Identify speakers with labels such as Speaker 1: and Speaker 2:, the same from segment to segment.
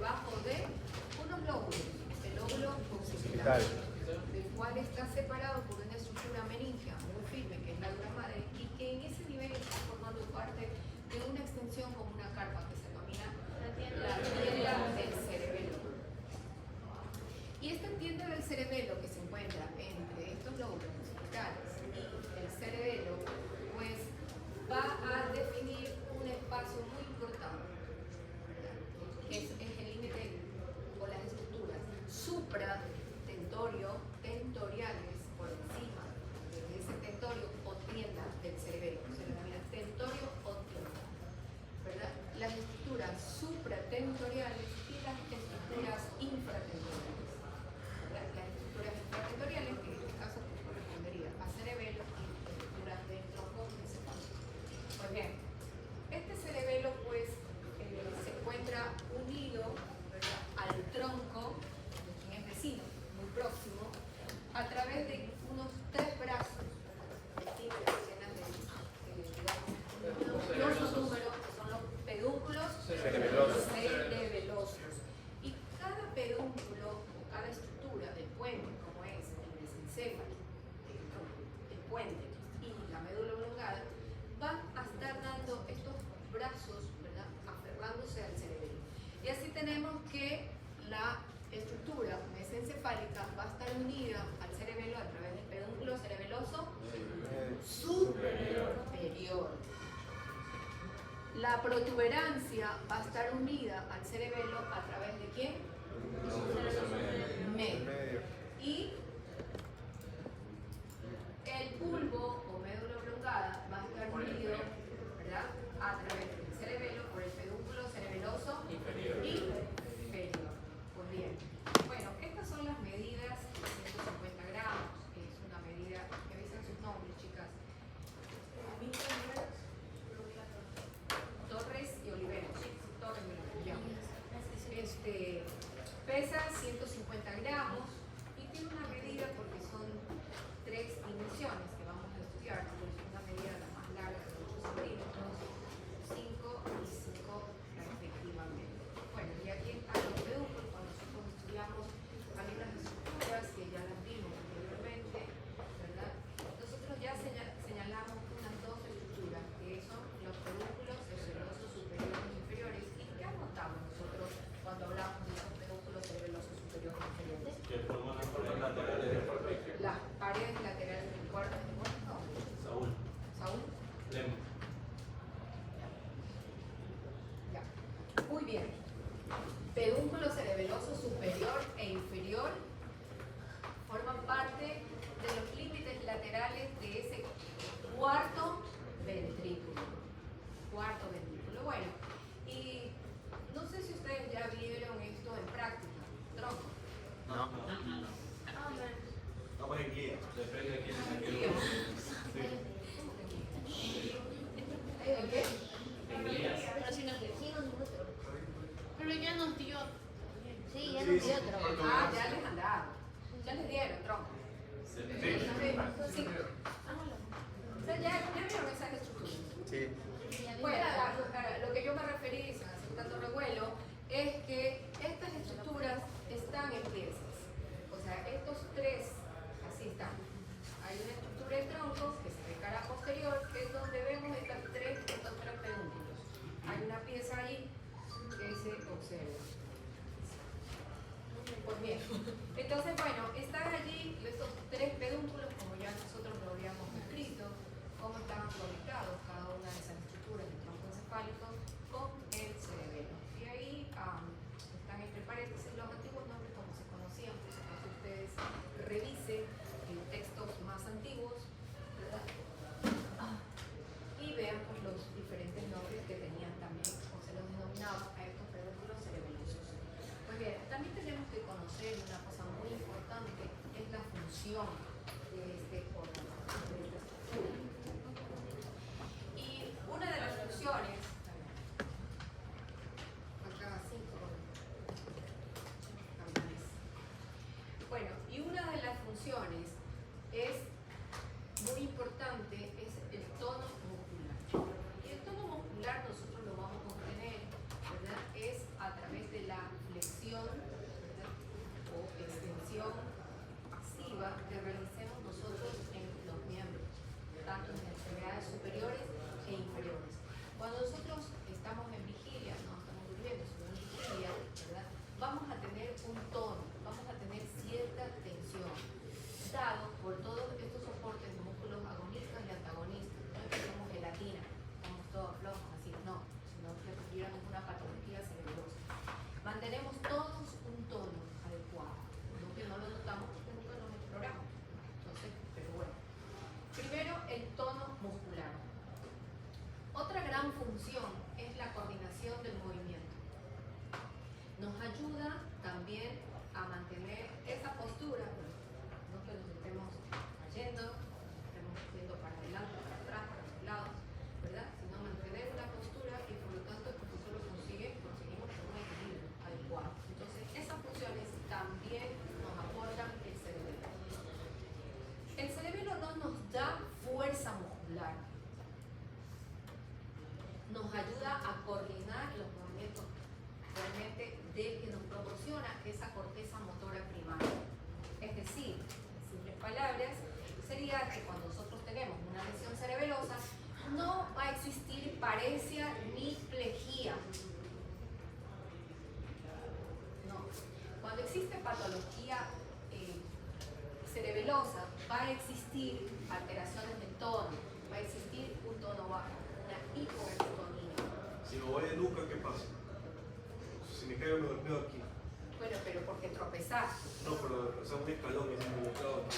Speaker 1: debajo de unos lóbulos, el lóbulo occipital, del cual está separado por una estructura meningia muy firme, que es la dura madre, y que en ese nivel está formando parte de una extensión como una carpa que se denomina la tienda del cerebelo. Y esta tienda del cerebelo que se encuentra entre estos lóbulos occipitales y el cerebelo, pues va a definir un espacio muy importante, que es el límite o las estructuras supratentoriales por encima de ese tentorio o tienda del cerebelo, se denomina tentorio o tienda, ¿verdad? Las estructuras supratentoriales y las estructuras infratentoriales. Las estructuras infratentoriales, que en este caso correspondería a cerebelo y estructuras del tronco encefálico. Pues bien, este cerebelo pues se encuentra unido, ¿verdad?, al tronco, de quien es vecino, muy próximo, a través de unos 3 brazos, llenas de unos números que son los pedúnculos cerebelosos. Y cada pedúnculo o cada estructura del puente, como es el mesencéfalo, el puente y la médula oblongada, van a estar dando estos brazos, ¿verdad?, aferrándose al cerebelo. Y así tenemos que la estructura mesencefálica va a estar unida al cerebelo a través del pedúnculo cerebeloso superior. La protuberancia va a estar unida al cerebelo a través de ¿quién? Medio. Y el bulbo o médula oblongada va a estar unido, ¿verdad?, a través del cerebelo por el pedúnculo cerebeloso inferior. Pues bien, bueno, estas son las medidas de 150 gramos, que es una medida, que dicen sus nombres, chicas. Torres y Oliveros, sí, Torres y Oliveros. Pesa 150 gramos y tiene una medida porque son 3 dimensiones que vamos a estudiar, pues una medida la más larga de 8 centímetros, 5 y 5 respectivamente. Bueno, y aquí a los pedúnculos, cuando nosotros estudiamos algunas estructuras que ya las vimos anteriormente, ¿verdad? Nosotros ya señalamos unas 2 estructuras, que son los pedúnculos cerebelosos superiores e inferiores. ¿Y qué anotamos nosotros cuando hablamos de esos pedúnculos cerebelosos superiores e inferiores?
Speaker 2: Que forman las paredes laterales del cuerpo.
Speaker 1: Las paredes laterales del cuerpo. No. Saúl.
Speaker 2: Lemo.
Speaker 1: Ya. Muy bien. Pedúnculo cerebeloso superior e inferior forman parte de los límites laterales de ese cuarto ventrículo. Bueno, y no sé si ustedes ya vieron esto en práctica. Tronco.
Speaker 2: No. Estamos en guía. Depende de quién es el guía.
Speaker 1: ¿En qué?
Speaker 2: En guías.
Speaker 3: Pero ya nos dio.
Speaker 4: Sí, ya nos dio otro.
Speaker 1: Ah, ya les han dado. Ya les dieron tronco.
Speaker 2: Sí.
Speaker 1: Sí. O sea, ya vieron esas estructuras.
Speaker 5: Sí.
Speaker 1: Bueno, lo que yo me referí, sin hacer tanto revuelo, es que estas estructuras están en piezas. O sea, estos 3, así están. Hay una estructura de tronco que se ve cara posterior, que es donde vemos estos tres pedúnculos. Hay una pieza ahí que se observa. Pues bien, entonces bueno, están allí estos 3 pedúnculos, como ya nosotros lo habíamos escrito, cómo estaban conectados cada una de esas estructuras del tronco encefálico con el cerebelo. Y ahí están entre paréntesis los antiguos nombres como se conocían, por si acaso ustedes revisen en textos más antiguos, ¿verdad? Y vean pues los diferentes nombres que tenían también, o se los denominaba a estos pedúnculos cerebelosos. Pues bien, también tenemos que conocer una cosa muy importante, es la función de este órgano, de esta estructura. Y una de las funciones, acá 5, bueno, y una de las funciones es muy importante, es el tono muscular. Y el tono muscular nosotros lo vamos a obtener, ¿verdad?, es a través de la flexión. también a mantener esa postura, no que nos estemos cayendo, estemos yendo para adelante, para atrás, para los lados, ¿verdad? Sino mantener una postura y por lo tanto el profesor lo conseguimos con un equilibrio adecuado. Entonces, esas funciones también nos aportan el cerebelo. El cerebelo no nos da fuerza muscular, nos ayuda a coordinar los movimientos realmente que nos proporciona esa corteza motora primaria. Es decir, en simples palabras, sería que cuando nosotros tenemos una lesión cerebelosa, no va a existir paresia ni plejía. No. Cuando existe patología cerebelosa, va a existir alteraciones del tono, va a existir un tono bajo, una hipotonía.
Speaker 3: Si me voy de nuca, ¿qué pasa? Si me caigo, me golpeo aquí.
Speaker 1: Bueno, pero porque tropezar.
Speaker 3: No, pero o sea, un escalón y me golpeo aquí.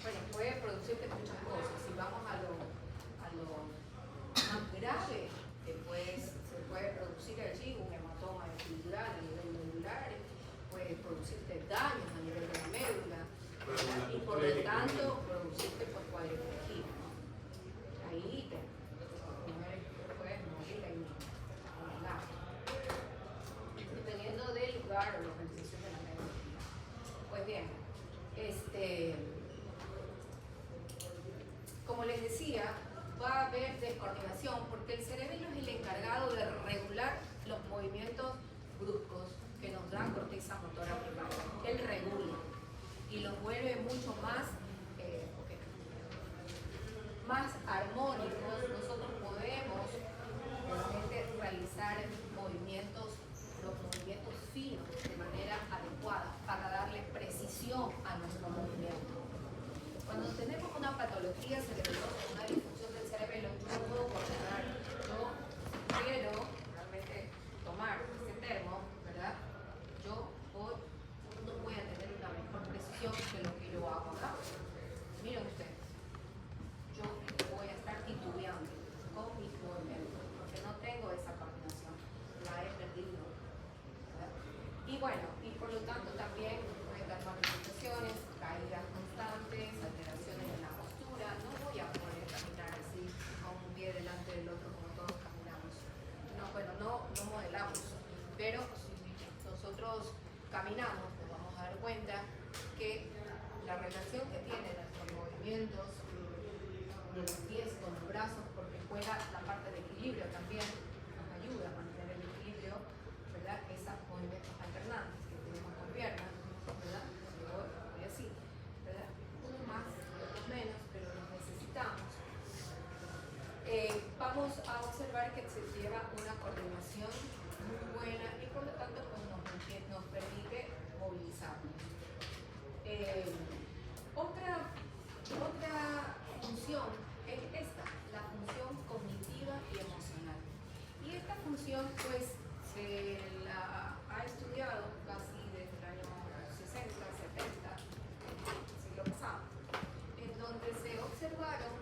Speaker 1: Bueno, puede producirte muchas cosas. Si vamos a lo más grave, se puede producir allí un hematoma epidural a nivel medular, puede producirte daños a nivel de la médula, ¿verdad? Y por lo tanto producirte por cuadriplejía. Ahí te puedes morir ahí mismo, dependiendo del lugar o la organización de la médula. Pues bien, como les decía, va a haber descoordinación porque el cerebelo es el encargado de regular los movimientos bruscos que nos da corteza motora primaria. Él regula y los vuelve mucho más armónicos. Nosotros podemos realmente realizar los movimientos finos de manera adecuada para darle precisión a nuestro movimiento. Cuando tenemos una patología cerebelosa, una disfunción del cerebelo, yo no puedo coordinar. Yo quiero realmente tomar este termo, ¿verdad? Yo no voy a tener una mejor precisión que lo que yo hago acá. Miren ustedes, yo voy a estar titubeando con mis movimientos porque no tengo esa coordinación, la he perdido, ¿verdad? Y bueno, y por lo tanto también pueden dar manifestaciones, caídas constantes, alteraciones en la postura. No voy a poder caminar así con un pie delante del otro como todos caminamos. No, bueno, no modelamos, pero si nosotros caminamos nos vamos a dar cuenta que la relación que tienen nuestros movimientos de los pies con los brazos, porque juega la parte de equilibrio también, nos ayuda a mantener el equilibrio, ¿verdad? Esos movimientos alternantes que tenemos con piernas, ¿verdad? Yo voy así, ¿verdad? Unos más, otros menos, pero los necesitamos. Vamos a observar que se lleva una coordinación muy buena y por lo tanto pues, nos permite movilizarnos. Otra función es esta, la función cognitiva y emocional. Y esta función pues se la ha estudiado casi desde el año 60, 70, siglo pasado, en donde se observaron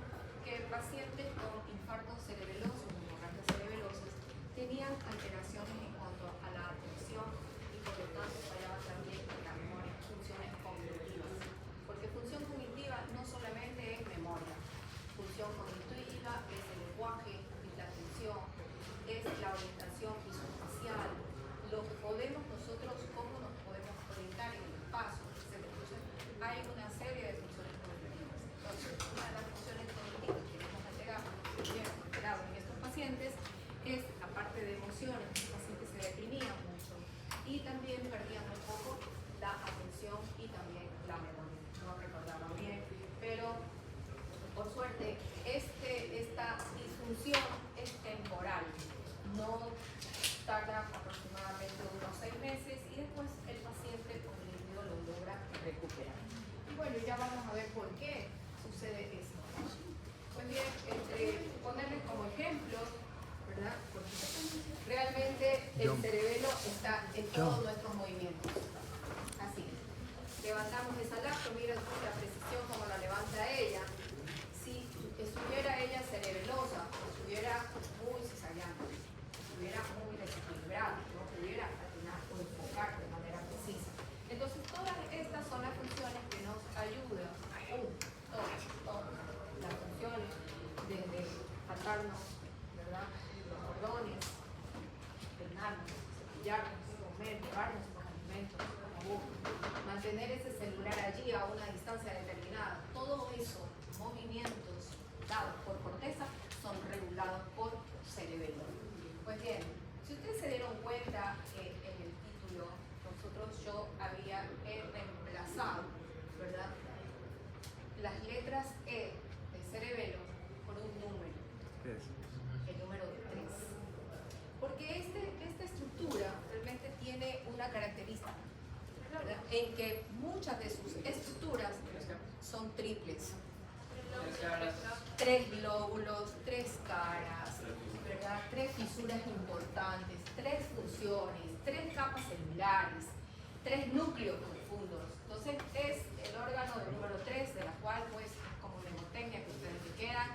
Speaker 1: que pacientes con infartos cerebelosos, hemorragias cerebelosas, tenían alteraciones en cuanto a la atención y por lo tanto fallaban también en las memorias, funciones cognitivas. Porque función cognitiva no solamente es memoria, función cognitiva es el lenguaje, es la atención, es la orientación visoespacial, lo que podemos nosotros, cómo nos podemos orientar en el espacio, etc. Entonces, hay una serie de funciones cognitivas. Entonces, una de las funciones cognitivas que hemos alterado en estos pacientes es, aparte de emociones, los pacientes se deprimían mucho y también perdían un poco la atención y también la memoria. No recordaban bien, pero por suerte esta disfunción es temporal, no tarda aproximadamente unos 6 meses y después el paciente con el individuo lo logra recuperar. Y bueno, ya vamos a ver por qué sucede esto. Pues bien, ponerles como ejemplo, ¿verdad? Porque realmente el cerebelo está en todos nuestros movimientos. Así. Levantamos esa laptop, mira la precisión como la levanta ella. Si estuviera ella cerebelosa, estuviera muy cizallante, estuviera muy desequilibrada, no pudiera atinar o enfocar de manera precisa. poder llevar nuestros alimentos como bus, mantener ese celular allí a una distancia determinada. Todo eso, movimientos dados por corteza, son regulados por cerebelo. Pues bien, si ustedes se dieron cuenta en el título, yo había reemplazado, ¿verdad?, las letras E del cerebelo por un número, el número 3. Porque esta estructura realmente tiene una característica, ¿verdad?, en que muchas de sus estructuras son triples. 3 lóbulos, 3 caras, ¿verdad?, 3 fisuras importantes, 3 funciones, 3 capas celulares, 3 núcleos profundos. Entonces es el órgano del número 3, de la cual, pues, como mnemotecnia que ustedes me quedan,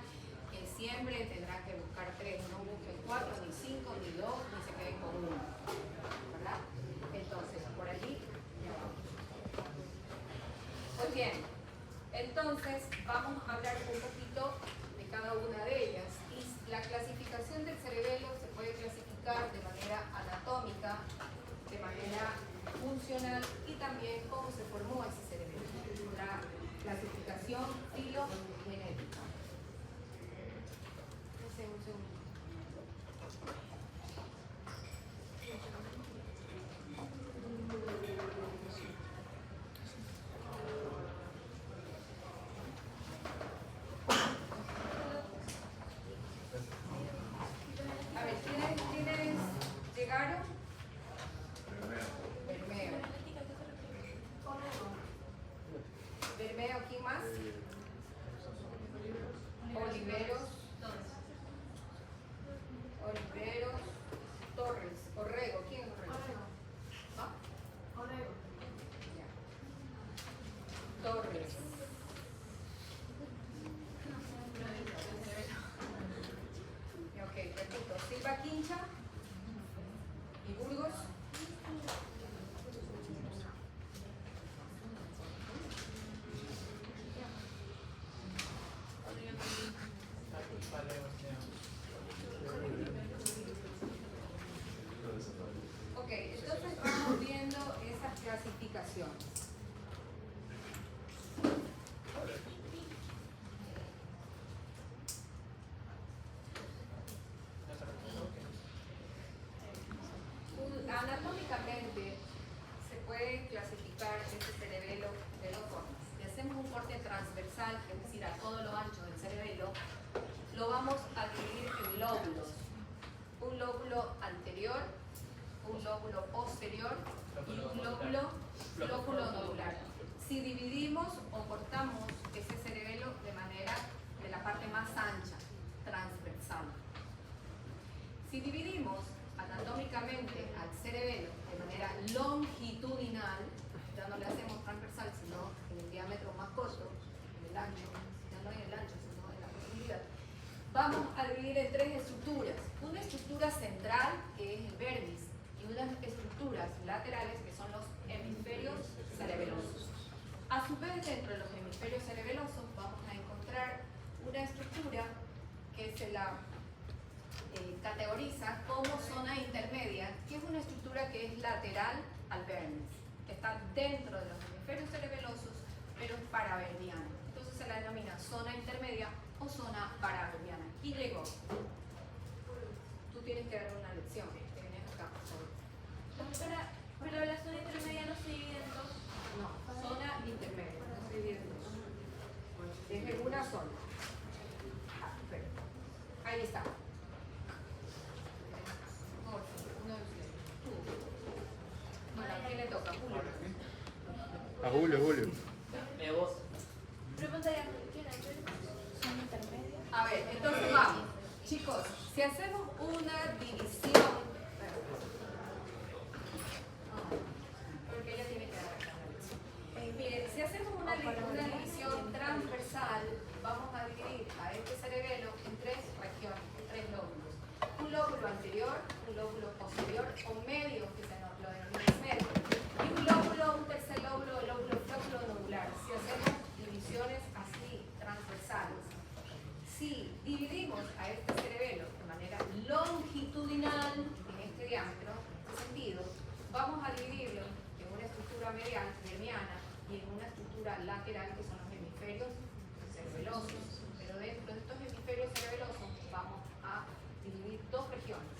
Speaker 1: siempre tendrán que buscar 3, no busquen 4, ni 5, ni 2, ni se queden con 1, ¿verdad? Entonces, por allí ya vamos. Pues bien, entonces vamos a hablar un poquito de cada una de ellas. Y la clasificación del cerebelo se puede clasificar de manera anatómica, de manera funcional y también cómo se formó ese cerebelo. La clasificación filogenética. Un segundo. A ver, ¿quiénes llegaron? Bermeo. Bermeo, ¿quién más? Oliveros. Oliveros. Torres. Orrego. ¿Quién es Orrego? ¿Ah?
Speaker 5: Orrego.
Speaker 1: Ya. Torres. Ok, repito. Silva Quincha y Burgos. Ok, entonces vamos viendo esas clasificaciones. Anatómicamente se puede clasificar este cerebelo de dos formas. Si hacemos un corte transversal, es decir, a todo lo ancho del cerebelo, lo vamos a dividir en lóbulos. Un lóbulo anterior, un lóbulo posterior y un lóbulo nodular. Si dividimos o cortamos ese cerebelo de manera de la parte más ancha, transversal. Si dividimos anatómicamente al cerebelo de manera longitudinal, ya no le hacemos transversal, sino en el diámetro más corto, en el ancho, ya no en el ancho, sino en la profundidad, vamos a dividir en 3 estructuras. Una estructura central, que es el vermis, y unas estructuras laterales, que son los hemisferios cerebelosos. A su vez, dentro de los hemisferios cerebelosos vamos a encontrar una estructura que se la categoriza como zona intermedia, que es una estructura que es lateral al vermis, que está dentro de los hemisferios cerebelosos, pero es paraverniana. Entonces se la denomina zona intermedia o zona paraverniana. Y llegó. Tú tienes que dar una lección, que vienes acá, por favor.
Speaker 5: Pero la zona intermedia no se divide en dos.
Speaker 1: No, zona intermedia, no se divide en dos. Es en una zona. Perfecto. Ahí está. Uno de ustedes. Tú. Bueno, ¿a quién le toca? Julio.
Speaker 6: A Julio.
Speaker 2: Vos.
Speaker 5: Preguntaría, ¿quién hay? Zona intermedia.
Speaker 1: A ver, entonces vamos. Chicos, si hacemos una división, porque ella tiene que dar acá la lección. Miren, si hacemos una división transversal, vamos a dividir a este cerebelo en 3 regiones, en 3 lóbulos. Un lóbulo anterior, un lóbulo posterior o medio, que se lo denomina medio, y un tercer lóbulo, el lóbulo nodular. Si hacemos divisiones así, transversales. Si dividimos a este cerebelo de manera longitudinal, estructura medial, herniana, y en una estructura lateral, que son los hemisferios cerebelosos. Pero dentro de estos hemisferios cerebelosos vamos a dividir dos regiones.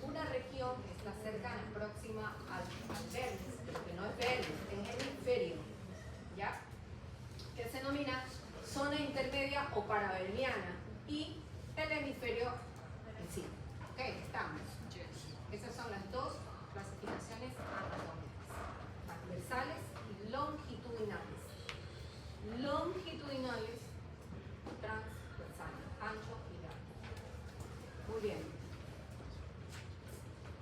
Speaker 1: Una región que está cercana, próxima al vértice, pero que no es vértice, es hemisferio, ¿ya? Que se denomina zona intermedia o paraverniana, y el hemisferio en sí. ¿Ok? Estamos. Esas son las dos clasificaciones anatómicas, transversales y longitudinales. Longitudinales, transversales, ancho y largo. Muy bien.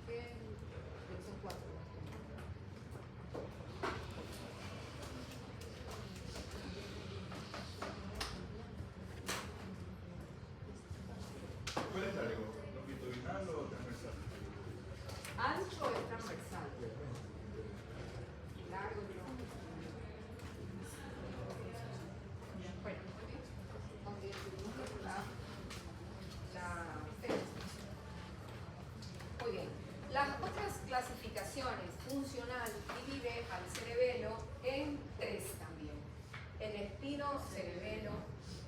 Speaker 1: Lección 4.
Speaker 3: ¿Cuál es largo? ¿Longitudinal o transversal?
Speaker 1: Ancho es transversal. Largo no. Bueno, aunque tuvimos la muy bien. Las otras clasificaciones, funcional, divide al cerebelo en tres también. El espino cerebelo,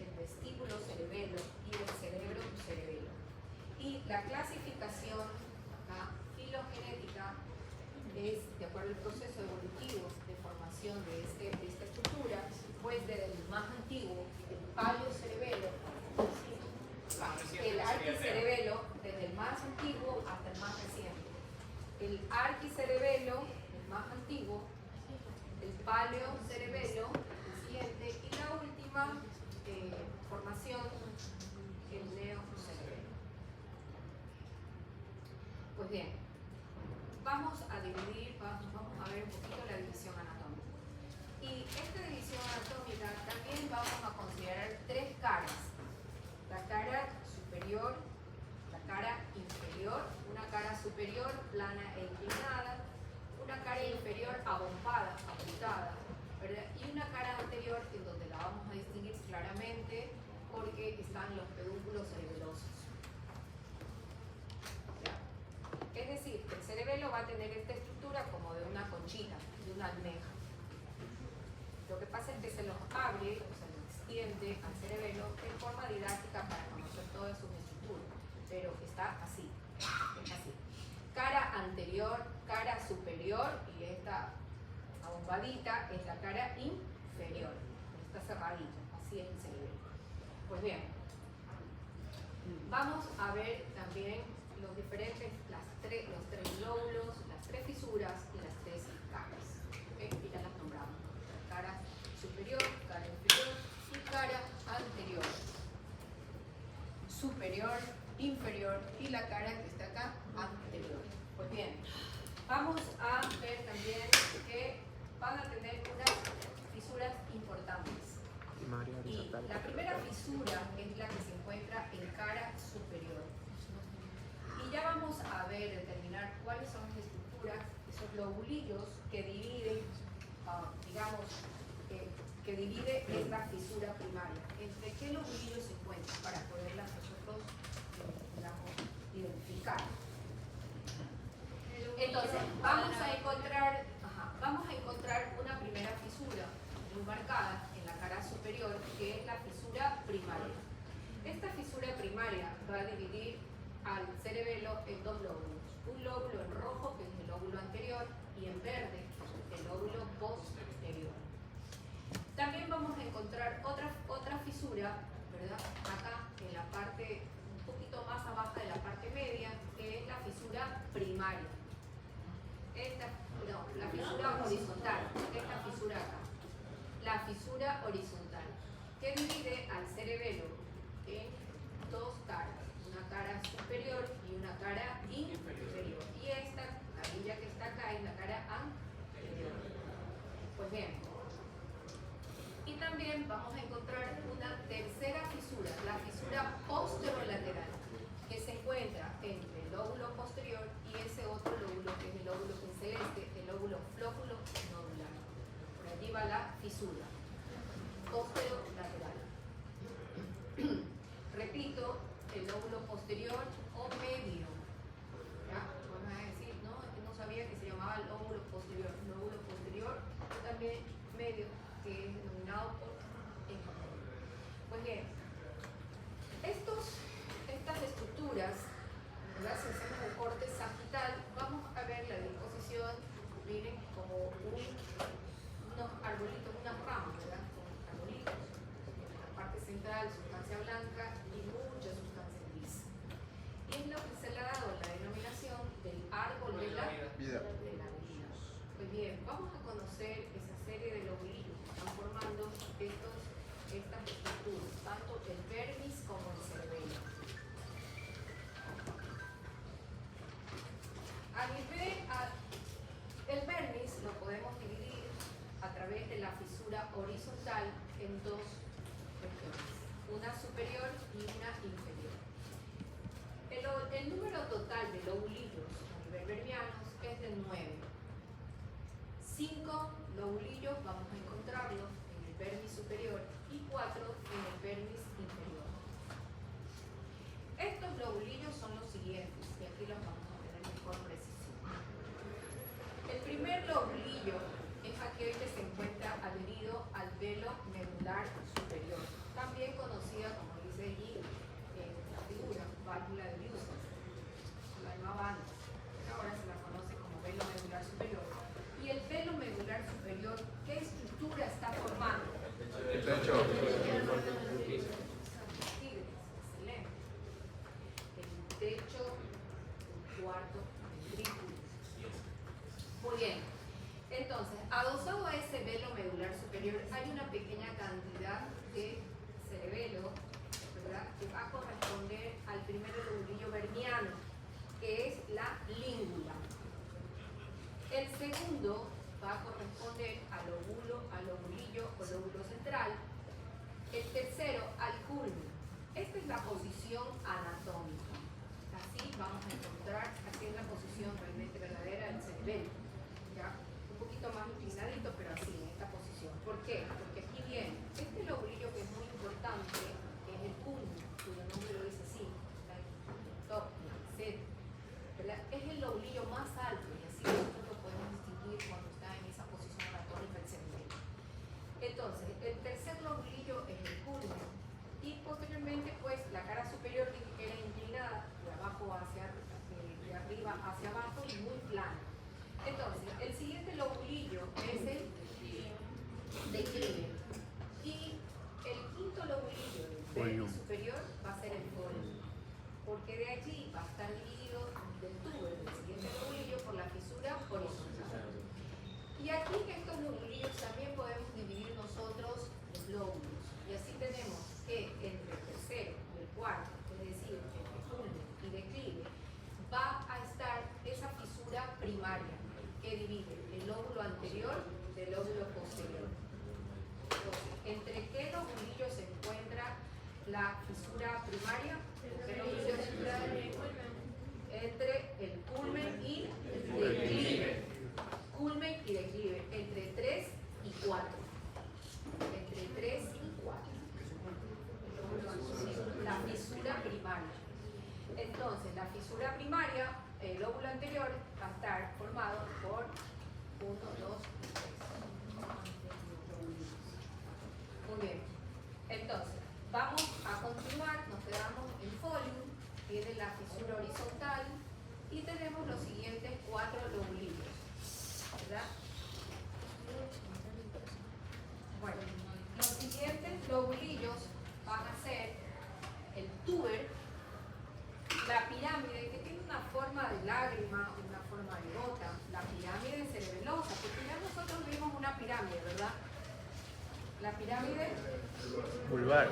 Speaker 1: el vestíbulo cerebelo y el cerebro cerebelo. Y la clasificación acá, filogenética, es de acuerdo al proceso evolutivo de formación de esta estructura, pues desde el más antiguo, el paleocerebelo, el arquicerebelo, desde el más antiguo hasta el más reciente. El arquicerebelo, el más antiguo, el paleocerebelo, el siguiente, y la última formación, el neocerebelo. Pues bien, vamos a dividir, vamos a ver un poquito la división anatómica. Y esta división anatómica también vamos a considerar tres caras. La cara superior, la cara inferior, una cara superior plana e inclinada, una cara inferior abombada, apretada, ¿verdad? Y una cara anterior en donde la vamos a distinguir claramente porque están los pedúnculos cerebelosos. ¿Ya? Es decir, el cerebelo va a tener esta estructura como de una conchita, de una almeja. Lo que pasa es que se los abre, o se los extiende al cerebelo en forma didáctica para conocer todas sus estructuras, pero está así, es así. Cara anterior, cara superior, y esta abombadita es la cara inferior, está cerradita, así es el cerebelo. Pues bien, vamos a ver también los diferentes, los tres lóbulos, las tres fisuras y las tres caras. ¿Okay? Y ya las nombramos. Cara superior, cara inferior y cara anterior. Superior, inferior y la cara que está acá, anterior. Pues bien, vamos a ver también que van a tener unas fisuras importantes. Y la primera fisura es la que se encuentra en cara superior. Y ya vamos a ver, determinar cuáles son las estructuras, esos lobulillos que dividen, digamos, que divide esta fisura primaria. ¿Entre qué lobulillos se encuentran para poderlas nosotros, digamos, identificar? Entonces, vamos a encontrar una primera fisura muy marcada en la cara superior, que es la fisura primaria. Esta fisura primaria va a dividir al cerebelo en dos lóbulos. Un lóbulo en rojo, que es el lóbulo anterior, y en verde, el lóbulo posterior. También vamos a encontrar otra fisura, ¿verdad? Acá, en la parte un poquito más abajo de la parte media, que es la fisura primaria. La fisura horizontal, esta fisura acá. La fisura horizontal, que divide al cerebelo en dos caras, una cara superior y una cara inferior. Y esta, la villa que está acá, es la cara anterior. Pues bien, y también vamos a encontrar una tercera fisura, la fisura posterolateral, que se encuentra entre el lóbulo posterior y ese otro lóbulo, que es el lóbulo que es celeste, el lóbulo flóculo nodular. Por allí va la fisura posterolateral. Repito, el lóbulo posterior o medio. ¿Ya? Van a decir, no, es que no sabía que se llamaba lóbulo posterior. Lóbulo posterior como unos arbolitos, unas ramas, ¿verdad? Como arbolitos. En la parte central, sustancia blanca y mucha sustancia gris. Y es lo que se le ha dado la denominación del árbol de la
Speaker 6: Vida.
Speaker 1: vida. Pues bien, vamos a conocer esa serie de lobulillos que están formando estas estructuras, tanto el vermis como el cerebelo. El vermis lo podemos dividir a través de la fisura horizontal en dos regiones, una superior y una inferior. El número total de lobulillos a nivel vermianos es de 9. 5 lobulillos vamos a encontrarlos en el vermis superior y 4 en el vermis inferior. Estos lobulillos son los siguientes, y aquí los vamos a ver en mejor precisión. El primer lobulillo es aquel que se encuentra adherido al velo medular superior, también conocida, como dice allí en la figura, válvula de Liusa, la llamaba antes, ahora se la conoce como velo medular superior. Y el velo medular superior, ¿qué estructura está formando?
Speaker 6: El pecho.
Speaker 1: Excelente. El techo, el cuarto ventrículo. Muy bien. Entonces, adosado a ese velo medular superior hay una pequeña cantidad de cerebelo, ¿verdad?, que va a corresponder al primer lobulillo vermiano, que es la língula. El segundo va a corresponder al lobulillo o lóbulo central. El tercero al culmen. Esta es la posición anatómica. Así vamos a encontrar, así es la posición realmente verdadera del cerebelo. ¿Ya? Un poquito más inclinadito, pero así, en esta posición. ¿Por qué? Porque aquí viene este lobulillo que es muy importante, que es el culmen, cuyo nombre lo dice así, top, set, ¿verdad? Es el lobulillo más alto y así nosotros lo podemos distinguir cuando está en esa posición anatómica el cerebelo. Entonces, el tercer lobulillo es el culmen y posteriormente pues la cara superior que era inclinada de abajo hacia de arriba hacia abajo y muy plana. Entonces, el siguiente lobulillo es el declive y el quinto lobulillo del vermis superior va a ser el folium, porque de allí va a estar dividido del tubo del siguiente lobulillo por la fisura horizontal. Y aquí en estos lobulillos también podemos dividir nosotros los lóbulos. Y así tenemos que entre el tercero y el cuarto, es decir, entre culmen y declive, va a estar esa fisura primaria que divide el lóbulo anterior del lóbulo posterior. Entonces, ¿entre qué lobulillo se encuentra la fisura primaria? ¿Qué lobulillo se encuentra? Entre el culmen y el declive. Culmen y declive, entre 3 y 4. Entre 3 y 4. La fisura primaria. Entonces, la fisura primaria, el lóbulo anterior, va a estar formado por 1, 2 y 3. Muy bien. Entonces, vamos a continuar, nos quedamos en folium, tiene la fisura horizontal y tenemos los siguientes 4 lobulillos, ¿verdad? Bueno, los siguientes lobulillos van a ser el tuber, la pirámide, que tiene una forma de lágrima, una forma de gota, la pirámide cerebelosa, porque ya nosotros vimos una pirámide, ¿verdad? La pirámide
Speaker 6: Vulvar.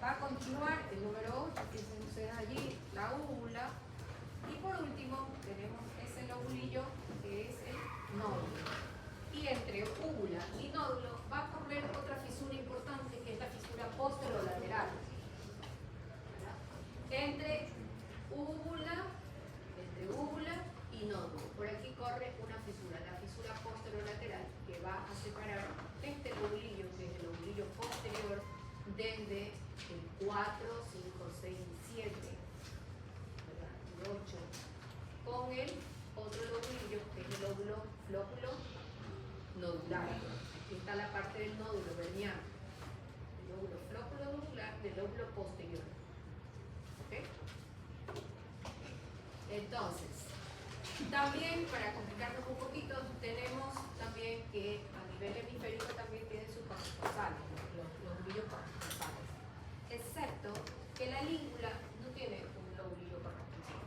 Speaker 1: va a continuar el número 8, que se ustedes allí, la úvula. Y por último, tenemos ese lobulillo que es el nódulo. Y entre úvula y nódulo va a correr otra fisura importante, que es la fisura posterolateral. Entre úvula y nódulo. Por aquí corre una fisura, la fisura posterolateral, que va a separar este lobulillo, que es el lobulillo posterior, desde el 4, 5, 6 y 7, ¿verdad? Y 8, con el otro lobulillo, que es el flóculo nodular. Aquí está la parte del nódulo vermiano, el lóbulo flóculo nodular del lóbulo posterior. ¿Ok? Entonces, También, para complicarnos un poquito, tenemos también que a nivel hemisférico también tienen sus corresponsales, los lobulillos corresponsales. Excepto que la língula no tiene un lobulillo corresponsal,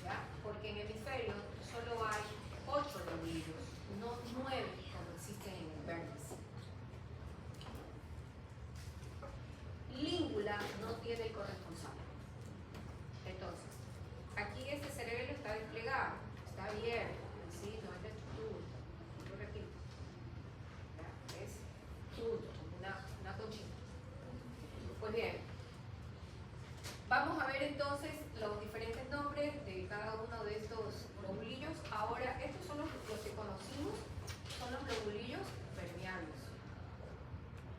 Speaker 1: ¿ya? Porque en hemisferio solo hay 8 lobulillos, no 9 como existen en el vértice. Língula no tiene el corresponsal. Entonces, aquí este cerebelo está desplegado, está abierto, ¿sí? No es de tubo, yo repito. ¿Ya? Es tubo, una conchita. Pues bien, vamos a ver entonces los diferentes nombres de cada uno de estos lobulillos. Ahora, estos son los que conocimos, son los lobulillos permeables.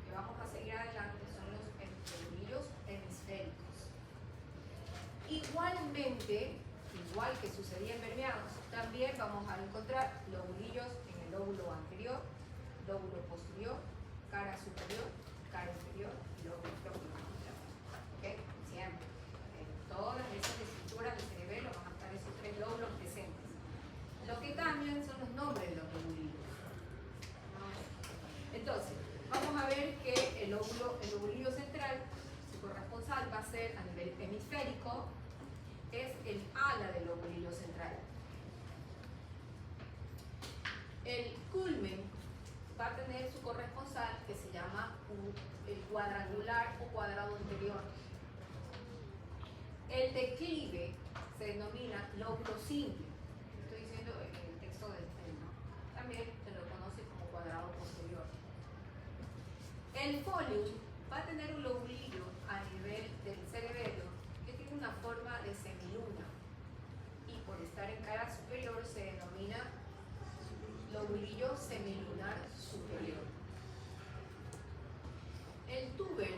Speaker 1: Que vamos a seguir adelante son los lobulillos hemisféricos. Igualmente, igual que sucedía en permeados, también vamos a encontrar lobulillos en el lóbulo anterior, lóbulo posterior, cara superior, cara inferior y lóbulo próximo. ¿Okay? Siempre. En todas esas estructuras del cerebelo van a estar esos 3 lóbulos presentes. Lo que cambian son los nombres de los lobulillos. Entonces, vamos a ver que el lobulillo central, su corresponsal va a ser a nivel hemisférico, es el ala del lobulillo central. El culmen va a tener su corresponsal que se llama el cuadrangular o cuadrado anterior. El declive se denomina lóbulo simple. Estoy diciendo en el texto del tema. También se lo conoce como cuadrado posterior. El folium va a tener un lobulillo a nivel del cerebelo que tiene una forma de semiluna y por estar en cara superior se denomina lobulillo semilunar superior. El tuber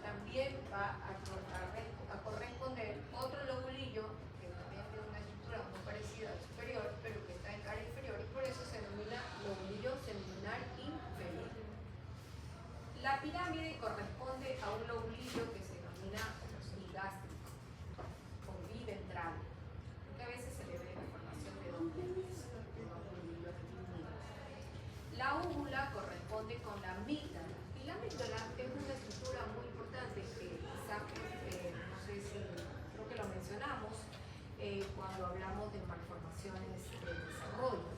Speaker 1: también va a corresponder otro lobulillo que también tiene una estructura muy parecida al superior, pero que está en cara inferior y por eso se denomina lobulillo semilunar inferior. La pirámide corresponde a un lobulillo que se denomina bigástrico o biventral, porque a veces se le ve la formación de 2 lobulillos unidos. La úvula corresponde con la amígdala, y la amígdala es una estructura muy importante que quizás, no sé si, creo que lo mencionamos cuando hablamos de malformaciones de desarrollo.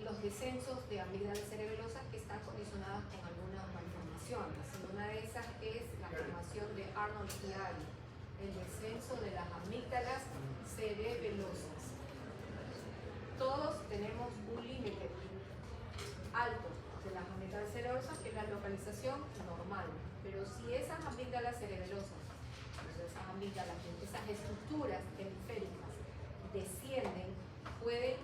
Speaker 1: Los descensos de amígdalas cerebelosas que están condicionadas con algunas malformaciones. Y una de esas es la formación de Arnold-Chiari, el descenso de las amígdalas cerebelosas. Todos tenemos un límite alto de las amígdalas cerebelosas, que es la localización normal. Pero si esas amígdalas cerebelosas, esas estructuras hemisféricas descienden, pueden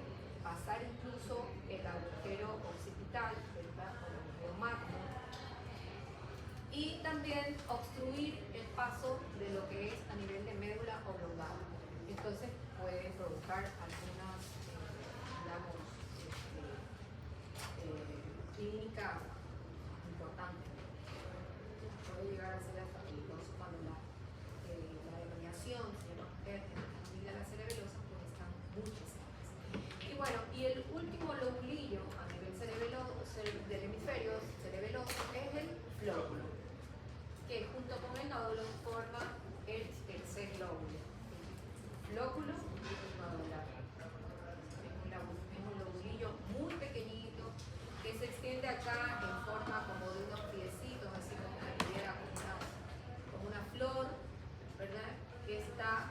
Speaker 1: pasar incluso el agujero occipital, ¿verdad? O el agujero magno, y también obstruir el paso de lo que es a nivel de médula oblongada. Entonces puede provocar algunas, digamos, clínica importante. Puede llegar a ser hasta peligroso cuando la herniación de las amígdalas cerebelosas pues están muy presentes. Y bueno, y el último lobulillo a nivel del hemisferio cerebeloso es el flóculo, que junto con el nódulo forma el tercer lóbulo. Flóculo nodular. Es un lobulillo muy pequeñito que se extiende acá en forma como de unos piecitos, así como una idea, como una flor, ¿verdad? Que está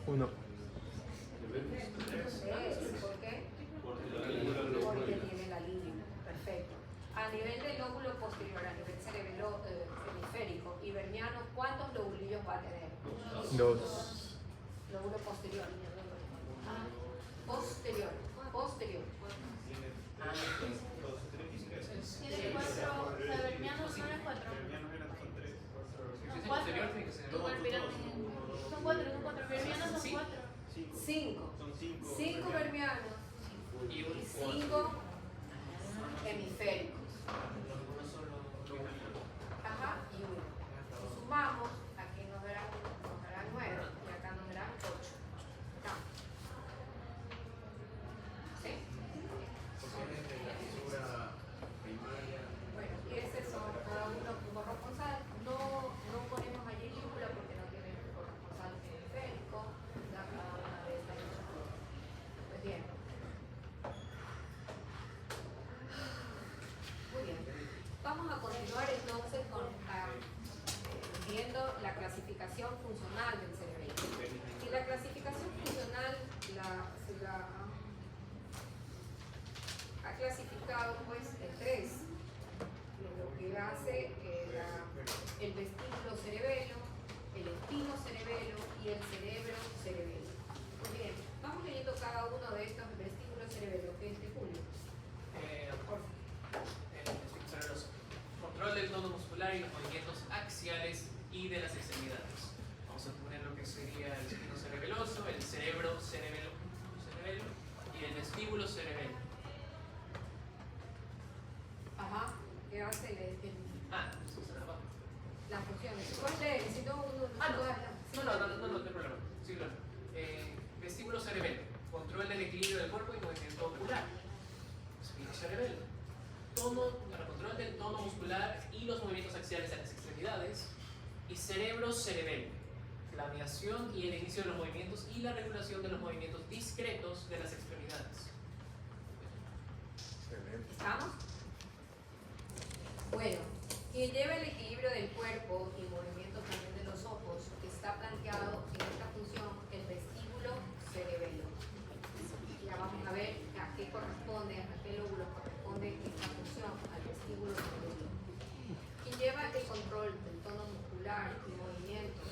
Speaker 6: 1.
Speaker 1: ¿Por qué? Porque tiene la línea. Perfecto. A nivel del lóbulo posterior, a nivel cerebelo hemisférico y vermiano, ¿cuántos lobulillos va a tener?
Speaker 6: 2.
Speaker 1: Lóbulo posterior. Posterior. Posterior.
Speaker 5: Tiene 4, o sea, vermianos son 4.
Speaker 7: Si es posterior, tiene que ser.
Speaker 5: Son 4, vermianos son 4.
Speaker 1: 5.
Speaker 3: Son 5.
Speaker 1: 5 vermianos
Speaker 7: Y
Speaker 1: y
Speaker 7: un
Speaker 1: 5 hemisféricos. Ajá, y 1. Si sumamos, aquí nos darán 9 y acá nos darán 8. ¿Sí? Bueno, y ese son cada uno un corresponsal. No ponemos allí lígula porque no tiene corresponsal periférico. Da cada una de estas. Pues bien. Muy bien. Vamos a continuar entonces con viendo la clasificación funcional del cerebelo. Y la clasificación funcional se la ha clasificado pues en 3. Lo que hace el vestíbulo cerebelo, el espino cerebelo y el cerebro cerebelo. Muy bien, vamos leyendo cada uno de estos vestíbulos cerebelo. ¿Qué es de Julio? Por favor.
Speaker 7: Control del tono muscular y los movimientos axiales y de las extremidades. Vamos a poner lo que sería el espino cerebeloso, el cerebro cerebelo y el vestíbulo cerebelo.
Speaker 1: Ajá, ¿qué hace
Speaker 7: Eso será abajo.
Speaker 1: las funciones? ¿Cuál leer? Si no, uno
Speaker 7: No hay
Speaker 1: no.
Speaker 7: problema. Sí, claro. Vestíbulo cerebelo, control del equilibrio del cuerpo y movimiento ocular. Espino cerebelo, control del tono muscular y los movimientos axiales de las extremidades. Y cerebro cerebelo, planeación y el inicio de los movimientos y la regulación de los movimientos discretos de las extremidades.
Speaker 6: Excelente.
Speaker 1: ¿Estamos? Bueno, quien lleva el equilibrio del cuerpo y movimiento también de los ojos está planteado en esta función el vestíbulo cerebelo. Ya vamos a ver a qué corresponde, a qué lóbulo corresponde esta función, al vestíbulo cerebelo. Quien lleva el control del tono muscular y movimientos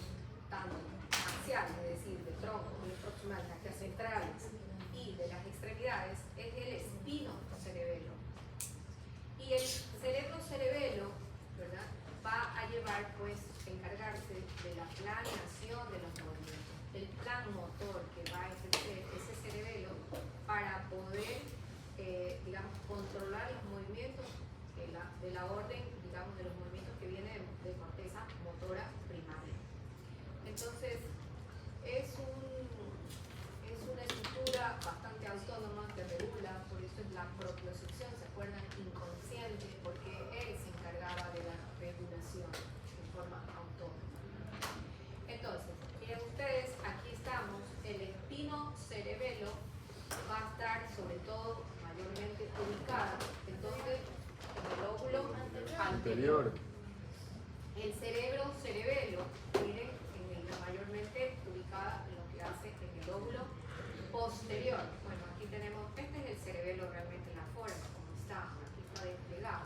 Speaker 1: tanto axiales, es decir, del tronco, del proximal, las centrales y de las extremidades, es el espino cerebelo. Y el cerebro cerebelo, ¿verdad?, va a llevar, pues, encargarse de la planeación de los movimientos, el plan motor que va a ejercer ese cerebelo para poder, digamos, controlar los movimientos de la orden, digamos, de los movimientos que vienen de corteza motora primaria. Entonces, es una estructura bastante autónoma que regula, por eso es la propiocepción, ¿se acuerdan? Inconsciente, porque él se encargaba de la regulación en forma autónoma. Entonces, miren ustedes, aquí estamos, el espino cerebelo va a estar sobre todo mayormente ubicado, entonces, en el lóbulo anterior. El cerebro cerebelo, miren, mayormente ubicada en lo que hace en el lóbulo posterior. Bueno, aquí tenemos, este es el cerebelo realmente en la forma, como está, aquí está desplegado.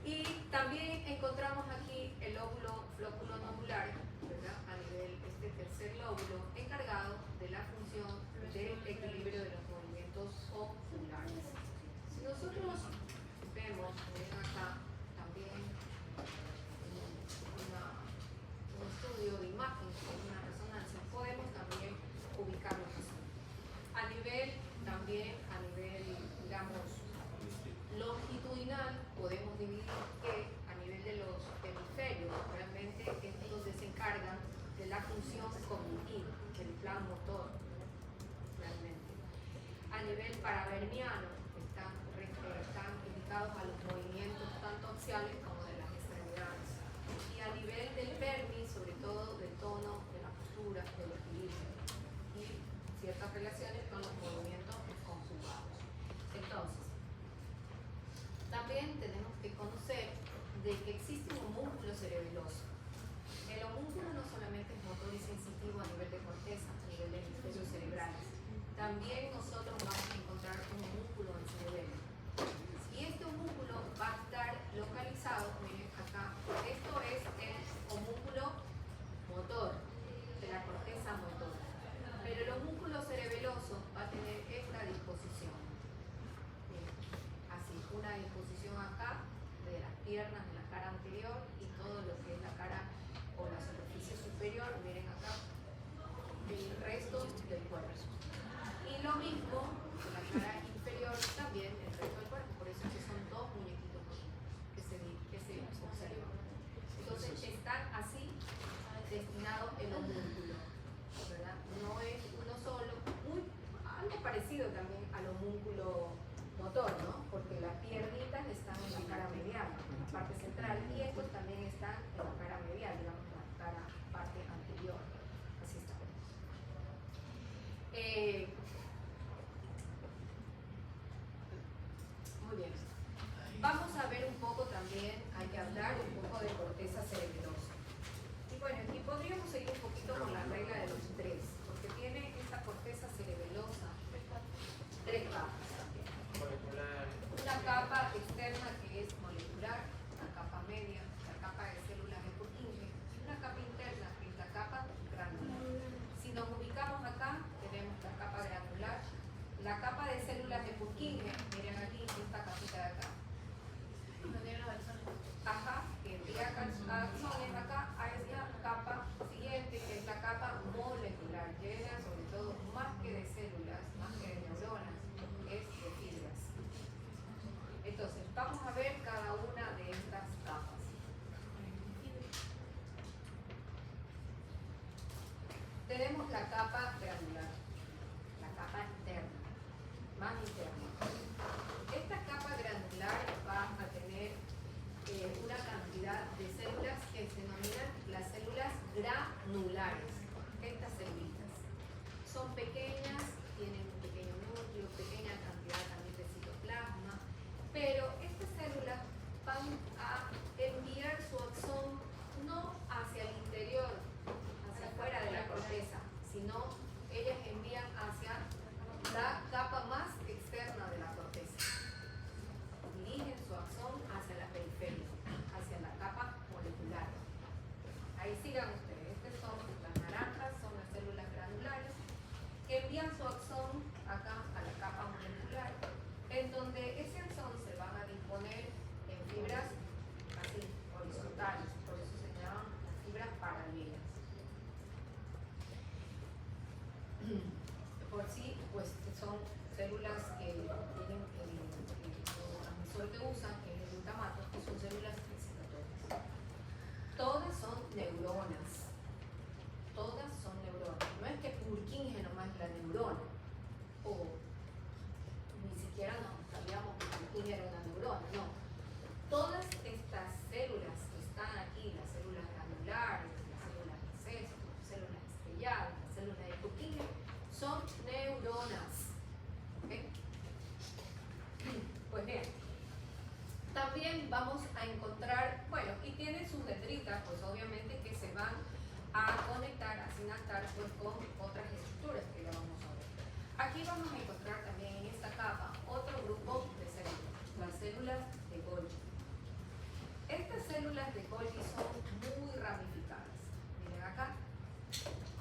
Speaker 1: Y también encontramos aquí el lóbulo flóculo-nodular, ¿verdad?, a nivel este tercer lóbulo, encargado de la función del equilibrio de los movimientos oculares. Si nosotros vemos, miren acá, también un estudio de imagen, una resonancia, podemos también ubicarlos así. A nivel, digamos, longitudinal, podemos dividir que a nivel de los hemisferios, realmente estos se encargan de la función cognitiva, del plan motor, realmente. A nivel paravermiano, están indicados a los movimientos tanto axiales como de las extremidades. Y a nivel del vermi, sobre todo del tono, de la postura, del equilibrio y ciertas relaciones con los movimientos conjugados. Entonces, también tenemos que conocer de que existe un homúnculo cerebeloso. El homúnculo no solamente es motor y sensitivo a nivel de corteza, a nivel de hemisferios cerebrales. También nosotros vamos a encontrar un homúnculo en el cerebelo. Y este homúnculo va a estar localizado, miren acá, esto es el homúnculo motor, de la corteza motor. Pero el homúnculo cerebeloso va a tener esta disposición. Miren, así, una disposición acá de las piernas, de la cara anterior y todo lo que es la cara o la superficie superior, miren acá, el resto del cuerpo. Y lo mismo en la cara inferior también el resto del cuerpo, por eso es que son dos muñequitos que se observan. Entonces están así destinados el homúnculo, ¿verdad? No es uno solo, algo parecido también al homúnculo motor, ¿no? Porque las piernitas están en la cara medial, en la parte central, y estos también están en la cara medial, digamos, la cara parte anterior. Así está. Muy bien. Vamos a ver un poco también, hay que hablar un poco de corteza cerebelosa. Y bueno, aquí podríamos seguir un poquito con la regla de los tres, porque tiene esta corteza cerebelosa tres capas también.
Speaker 7: Molecular.
Speaker 1: Una capa externa que es molecular, una capa media, la capa de células de Purkinje, y una capa interna que es la capa granular. Si nos ubicamos acá, tenemos la capa granular, la capa de células de Purkinje, miren aquí, esta capita de acá. Ajá, que envía axones acá a esta capa siguiente, que es la capa molecular, llena sobre todo más que de células, más que de neuronas, es de fibras. Entonces, vamos a ver cada una de estas capas. Tenemos la capa granular, la capa interna, más interna. Esta capa granular va a tener una cantidad de células que se denominan las células granulares. Estas células son pequeñas, tienen un pequeño núcleo, pequeña cantidad también de citoplasma, pero estas células van a enviar su axón no hacia el interior, hacia afuera de la corteza, sino ellas envían hacia la capa más externa de la corteza. Dirigen su axón hacia la periferia, hacia la capa molecular. Ahí sigan ustedes, estas son las naranjas, son las células granulares, que envían su axón acá a la capa molecular, en donde ese axón se van a disponer en fibras así, horizontales, por eso se llaman las fibras paralelas. Por sí, pues son células que tienen el neurotransmisor que usan, que es el glutamato, que son células excitatorias. Todas son neuronas. Todas son neuronas. No es que Purkinje nomás es la neurona. O ni siquiera nos sabíamos que Purkinje era una neurona. No. Todas estas células que están aquí, las células granulares, las células de cesto, las células estrelladas, las células de Purkinje, son neuronas. ¿Okay? Pues bien, también vamos a encontrar, bueno, y tienen sus dendritas, pues obviamente que se van a conectar, a sinaptar pues con otras estructuras que ya vamos a ver. Aquí vamos a encontrar también en esta capa otro grupo de células, las células de Golgi. Estas células de Golgi son muy ramificadas. Miren acá,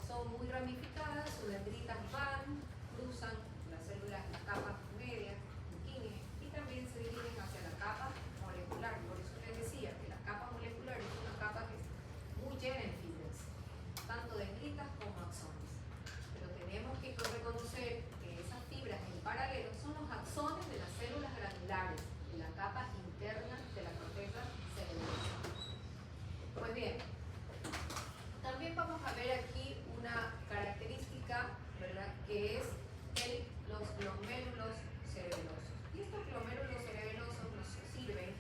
Speaker 1: son muy ramificadas, sus dendritas van, cruzan las células, la capa media, Purkinje, y también se dirigen hacia la capa molecular. Por eso les decía que la capa molecular es una capa que es muy llena en fibras, tanto dendritas como axones. Pero tenemos que reconocer que esas fibras en paralelo son los axones de las células granulares, de la capa interna de la corteza cerebelosa. Pues bien, también vamos a ver aquí una característica, ¿verdad?, que es los glomérulos cerebelosos. Y estos glomérulos cerebelosos nos sirven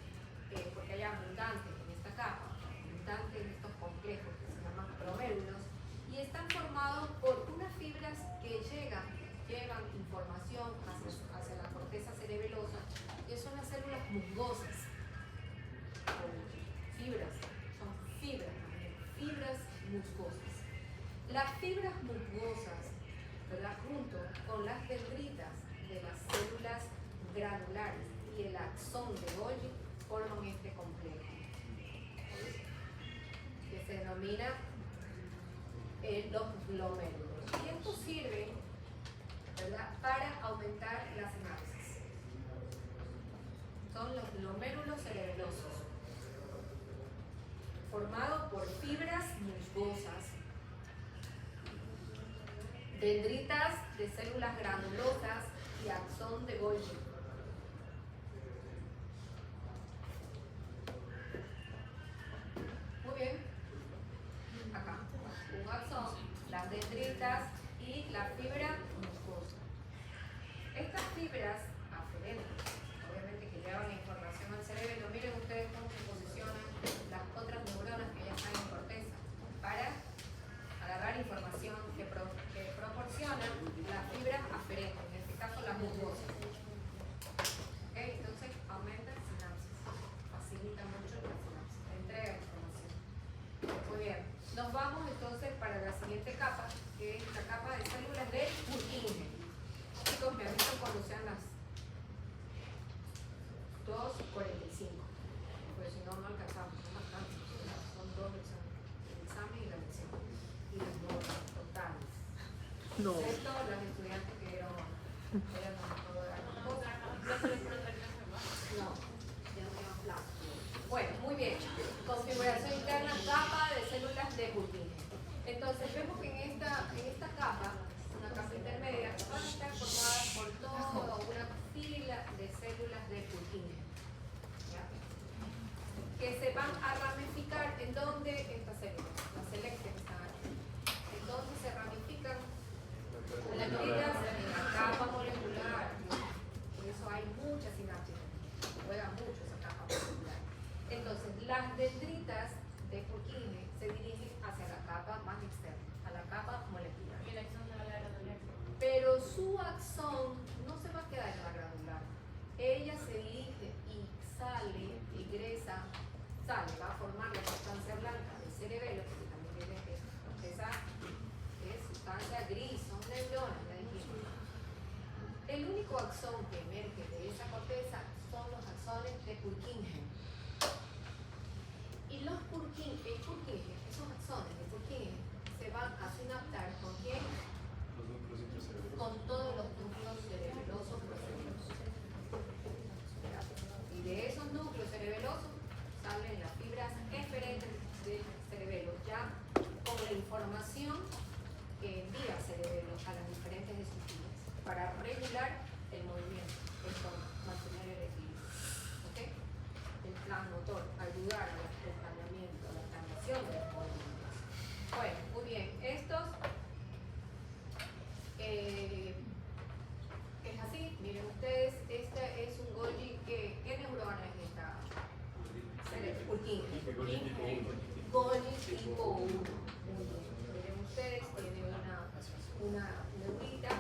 Speaker 1: porque hay abundantes en esta capa, abundantes en estos complejos que se llaman glomérulos, y están formados por unas fibras que llevan información hacia la corteza cerebelosa, que son las células musgosas. Fibras, son fibras también, fibras musgosas. Las fibras musgosas, ¿verdad? Junto con las dendritas de las células granulares y el axón de Golgi forman este complejo, que se denomina los glomérulos. Y esto sirve, ¿verdad?, para aumentar la sinapsis. Son los glomérulos cerebelosos, formados por fibras musgosas, dendritas de células granulosas y axón de Golgi. Muy bien. Acá, un axón, las dendritas y la fibra musgosa. Estas fibras aferentes, obviamente que llevan información al cerebro, miren ustedes cómo se posicionan las otras neuronas que ya están en corteza para agarrar información que proporcionan las fibras aferentes, en este caso las musgosas. ¿Ok? Entonces aumenta la sinapsis, facilita mucho la sinapsis, la entrega de información. Muy bien, nos vamos entonces para la siguiente capa, que es la capa de células de Purkinje. Chicos, me avisan cuando sean las 2:45, porque si no, no alcanzamos, no alcanzamos. Son dos lecciones, el examen y la lección, y las notas totales.
Speaker 6: No.
Speaker 1: Excepto las estudiantes que eran todo de las cosas. No, ya no tengo plazo. Bueno, muy bien. Configuración interna, capa de células de Purkinje. Entonces vemos que en esta capa, una capa intermedia, van a estar formadas por toda una fila de células de Purkinje, ¿ya?, que se van a ramificar. ¿En dónde estas células? Las selectas están aquí. ¿En dónde se ramifican? Las dendritas en la capa molecular. Por eso hay mucha sinapsis. Juega mucho esa capa molecular. Entonces, las dendritas de Purkinje se dirigen hacia la capa más externa, a la capa molecular.
Speaker 5: Y el axón de la granular.
Speaker 1: Pero su axón no se va a quedar en la granular. Ella se dirige y sale, ingresa, va a formar la sustancia blanca del cerebelo, porque también tiene esa sustancia gris, son neuronas, ya dijimos. El único axón que emerge de esa corteza son los axones de Purkinje. Y los Purkinje, esos axones de Purkinje, se van a sinaptar con quién?
Speaker 3: Los núcleos intracerebrales.
Speaker 1: Con todos los núcleos cerebelosos profundos. Y de esos núcleos cerebelosos salen las fibras eferentes del cerebelo, ya con la información que envía el cerebelo a las diferentes estructuras para regular el movimiento, mantener el equilibrio. ¿Ok? El plan motor, ayudar al acompañamiento, a la transición de los movimientos. Bueno, muy bien. Estos es así, miren ustedes, este es un Golgi. ¿Qué neurona es esta? Purkinje. Golgi tipo 1. Miren ustedes, tiene una neurita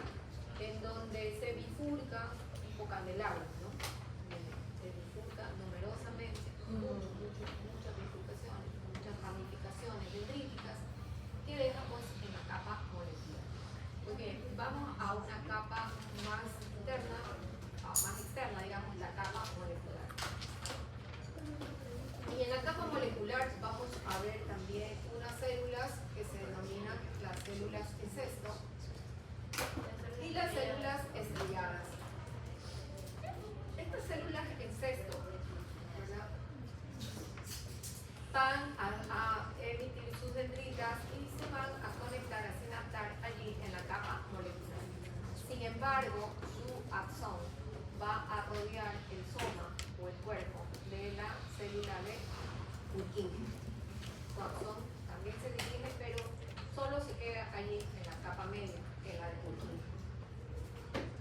Speaker 1: en donde se bifurca tipo candelabro, ¿no? Se bifurca numerosamente, muchas bifurcaciones, muchas ramificaciones dendríticas que deja pues en la capa molecular. Muy bien, vamos a una capa más interna, más externa, digamos, la capa molecular. Y en la capa molecular vamos a ver también unas células que se denominan las células encesto y las células estrelladas. Estas células encesto, ¿verdad?, van a emitir sus dendritas y se van a conectar, a sinaptar allí en la capa molecular. Sin embargo, su axón va a rodear el soma o el cuerpo de la célula de Purkinje. Su axón también se dirige, pero solo se queda allí en la capa media, en la de Purkinje.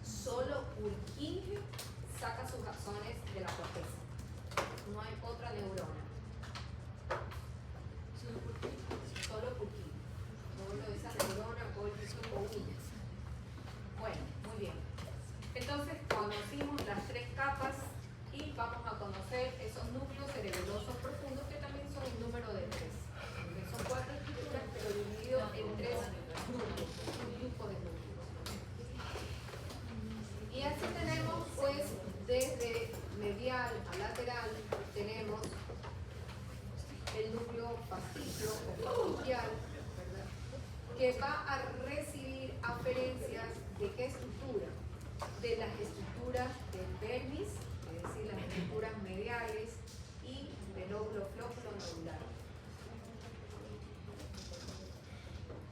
Speaker 1: Solo Purkinje saca sus axones de la corteza. No hay otra neurona. Solo Purkinje. Solo esa neurona Golgi tipo 1. Bueno, muy bien. Entonces conocimos las tres capas y vamos a conocer esos núcleos cerebelosos profundos que también son un número de 3. Son 4 estructuras, pero dividido en 3 fastigial, ¿verdad? Que va a recibir aferencias de qué estructura, de las estructuras del dermis, es decir, las estructuras mediales y del lóbulo nodular.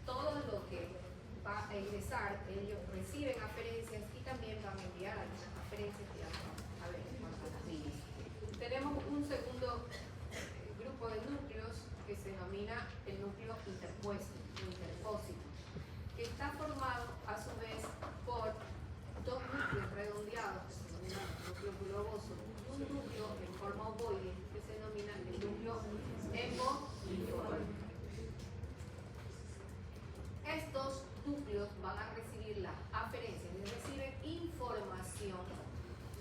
Speaker 1: Todo lo que va a ingresar, ellos reciben aferencias y también van a enviar algunas aferencias que ya vamos a ver en cuanto a las vías. Tenemos un segundo grupo de núcleos que se denomina el núcleo interpuesto, interpósito, que está formado a su vez por dos núcleos redondeados que se denominan el núcleo globoso y un núcleo en forma ovoide que se denomina el núcleo hemoliforme. Estos núcleos van a recibir las aferencias y reciben información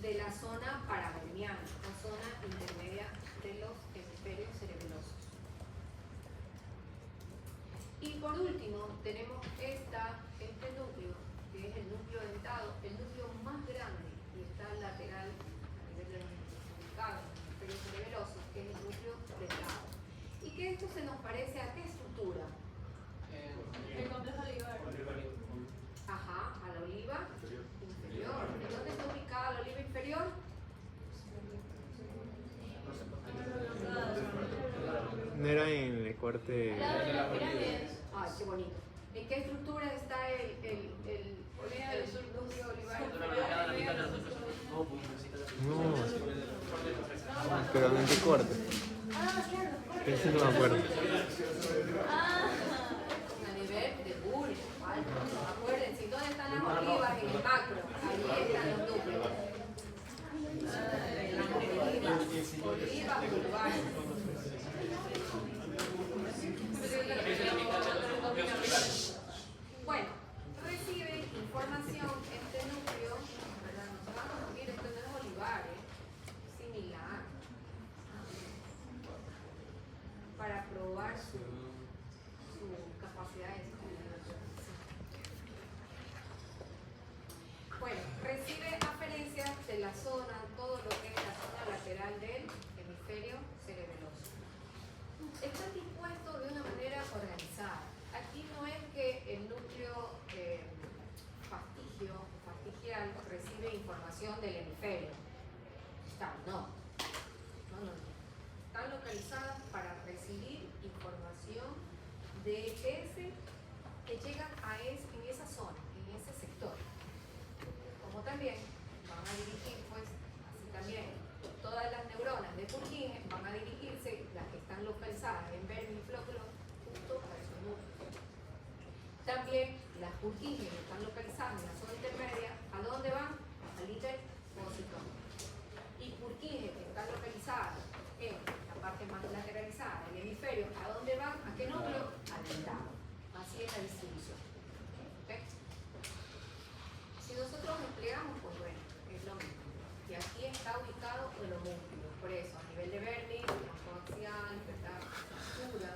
Speaker 1: de la zona paraverniana, la zona intermedia de los hemisferios cerebelosos. Y por último, tenemos este núcleo, que es el núcleo dentado, el núcleo más grande y está lateral a nivel del hemisferio cerebeloso, que es el núcleo dentado. Y que esto se nos parece a qué estructura.
Speaker 5: El complejo olivar.
Speaker 1: Ajá, a la oliva inferior. ¿Y dónde está ubicada la oliva inferior?
Speaker 6: No era en el corte.
Speaker 5: Al lado de las pirámides.
Speaker 1: Ay, qué bonito. ¿En qué estructura está el núcleo olivar inferior?
Speaker 6: No, pero en qué corte.
Speaker 5: Ah, claro.
Speaker 6: Ese no me acuerdo.
Speaker 5: Ah.
Speaker 1: A nivel de bulbo, alto. Acuérdense, ¿dónde están las olivas? En el macro. Ahí están los núcleos. Olivas bulbares. Bueno, recibe información este núcleo, ¿verdad? Nos van a unir, esto no es olivar, similar, para probar su capacidad de estimulación. Bueno, recibe aferencias de la zona, todo lo que es la zona lateral del hemisferio cerebeloso. Están dispuestos de una manera organizada. Aquí no es que el núcleo fastigial recibe información del hemisferio. No. Están localizadas para recibir información de ese que llega en esa zona, en ese sector. Como también van a dirigir, pues, así también, todas las neuronas de Purkinje van a dirigirse, las que están localizadas en vermis y flóculos, justo a esos núcleos. También las Purkinje que están localizadas en la zona intermedia, ¿a dónde van? Al interpósito. Y Purkinje que están localizadas en la parte más lateralizada del hemisferio, ¿a dónde van? ¿A qué núcleo? Al dentado. Así es la distribución. ¿Okay? Si nosotros desplegamos, pues bueno, es lo mismo. Y aquí está ubicado el homúnculo, por eso, a nivel de vermis, axial, altura,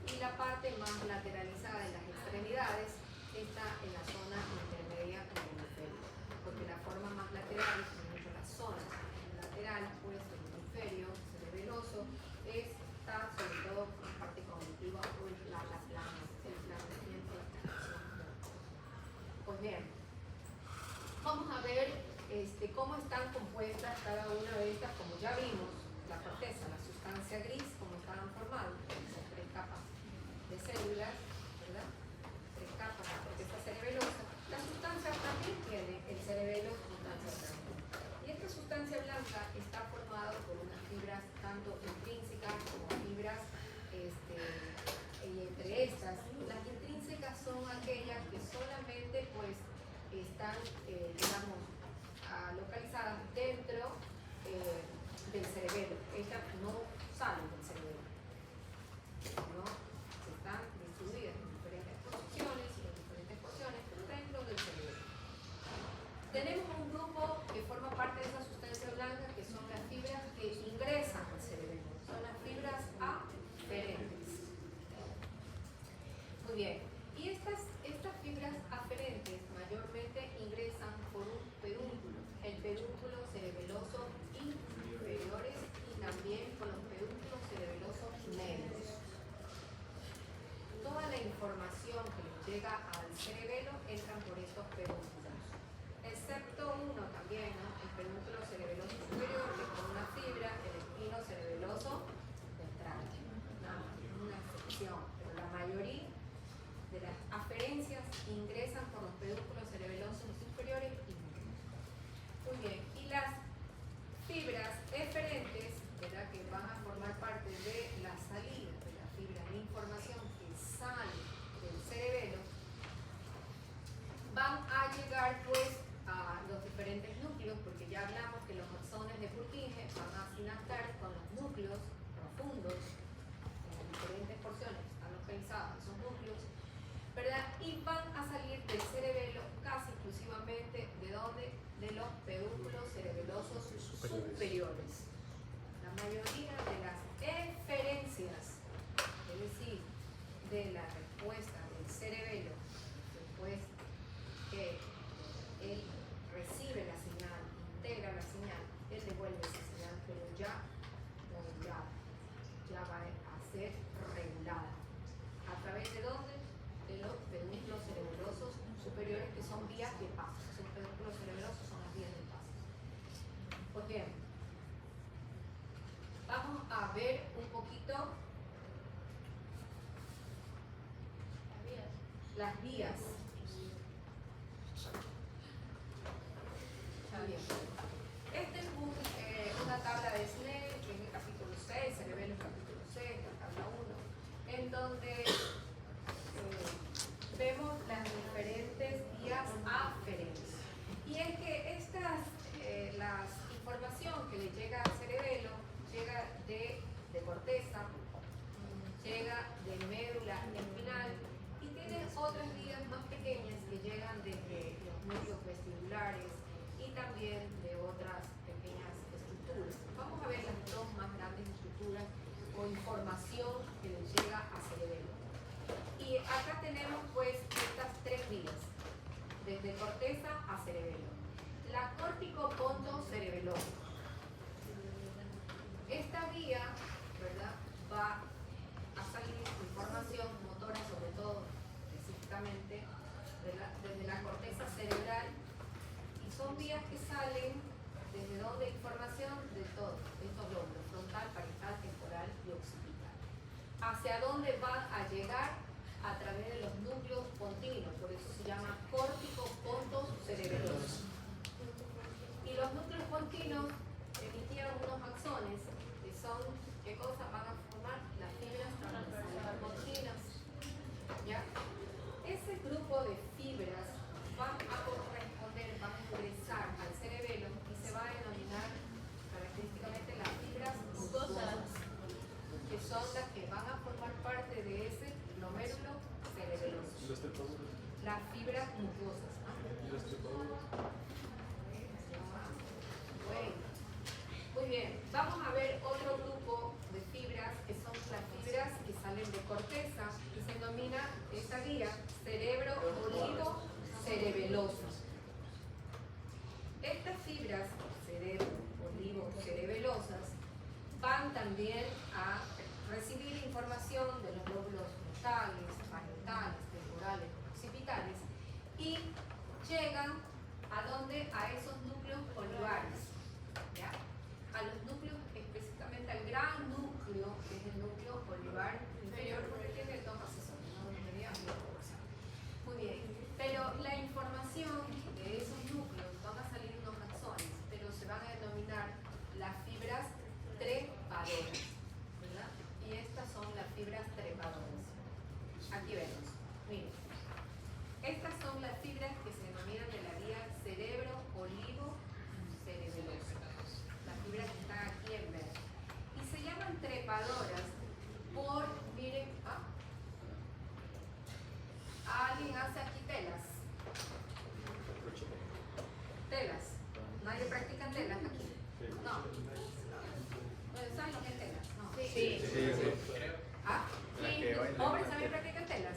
Speaker 1: y la parte más lateralizada de las extremidades está en la zona intermedia del hemisferio, porque la forma más lateral, la zona lateral, pues el hemisferio cerebeloso, está sobre todo en la parte cognitiva o el planeamiento. Pues bien, vamos a ver cómo están compuestas cada una de estas, como ya vimos, la corteza, la sustancia gris, cómo estaban formadas, son 3 capas de células, ¿verdad? 3 capas de corteza cerebelosa. La sustancia también tiene el cerebelo, sustancia blanca. Y esta sustancia blanca está formada por unas fibras tanto intrínsecas como fibras, y entre estas, las intrínsecas son aquellas que solamente pues están, digamos, localizadas dentro del cerebelo. Estas no salen del cerebelo, ¿no? Están distribuidas en diferentes posiciones y en diferentes porciones, pero dentro del cerebelo. Tenemos un grupo que forma parte de esa sustancia blanca, que son las fibras que ingresan al cerebelo. Son las fibras aferentes. Muy bien. Y estas fibras aferentes mayormente ingresan por un pedúnculo, el pedúnculo cerebeloso inferiores y también por los pedúnculos cerebelosos medios. cerebeloso ventral. Una excepción, pero la mayoría de las aferencias ingresan por los pedúnculos cerebelosos superiores y medios. Muy bien, y las fibras eferentes, ¿verdad?, que van a formar parte de la salida de la fibra de información que sale del cerebelo, van a llegar pues a los diferentes núcleos, porque ya hablamos que los axones de Purkinje van a sinaptar con los núcleos profundos, en las diferentes porciones están localizados esos núcleos, ¿verdad? Y van a salir del cerebelo casi exclusivamente ¿de dónde? De los pedúnculos cerebelosos superiores. La mayoría de las eferencias, es decir, de la respuesta del cerebelo después que él recibe la señal, integra la señal, él devuelve esa señal, pero ya modulada, ya va a ser regulada. ¿A través de dónde? De los pedúnculos cerebelosos superiores, que son vías de paso. Esos pedúnculos cerebelosos son las vías de paso. Pues bien, vamos a ver un poquito las vías. Muy bien. Esta es una tabla de Snell, que es el capítulo 6, cerebelo en el capítulo 6, la tabla 1, en donde vemos las diferentes vías aferentes. Y es que la información que le llega al cerebelo llega de corteza, llega de médula espinal y tiene otras vías más pequeñas que llegan desde los núcleos vestibulares y también de otras pequeñas estructuras. Vamos a ver las dos más grandes estructuras o información que le llega al cerebelo. Y acá tenemos pues estas tres vías, desde corteza a cerebelo. La córtico-ponto-cerebelosa. Esta vía, ¿verdad?, va a salir información motora, sobre todo específicamente desde la corteza cerebral, y son vías que salen desde donde información de todos estos lóbulos, frontal, parietal, temporal y occipital. ¿Hacia dónde van a llegar? A través de los núcleos pontinos, por eso se llama córtico-ponto-cerebeloso. Y los núcleos pontinos emitían unos axones que son, ¿qué cosa van a formar? Las fibras transversales pontinas. ¿Ya? Ese grupo de fibras van a corresponder, van a ingresar al cerebelo y se va a denominar característicamente las fibras mucosas, que son las que van a formar parte de ese glomérulo cerebeloso. Las fibras mucosas. Bueno, muy bien, vamos a ver otro grupo de fibras que son las fibras que salen de corteza y se denomina esta vía cerebro-olivo-cerebelosa. Estas fibras cerebro-olivo-cerebelosas van también a recibir información de los lóbulos frontales, parietales, temporales, occipitales y llegan a donde, a esos núcleos olivares, ¿ya? A los núcleos, específicamente al gran núcleo, que es el núcleo olivar inferior, porque tiene dos accesorios, uno medial y otro dorsal. Muy bien, pero la información de esos núcleos van a salir unos axones, pero se van a denominar las fibras trepadoras, ¿verdad? Y estas son las fibras trepadoras. Aquí vemos, miren. Estas son las fibras que se denominan de la vía cerebro-olivo-cerebelosa. Las fibras que están aquí en verde. Y se llaman trepadoras por, miren, alguien hace aquí telas. Telas. ¿Nadie practica telas aquí? No. ¿Saben lo que es telas? No.
Speaker 5: Sí.
Speaker 1: ¿Ah? ¿Hombres también practican telas?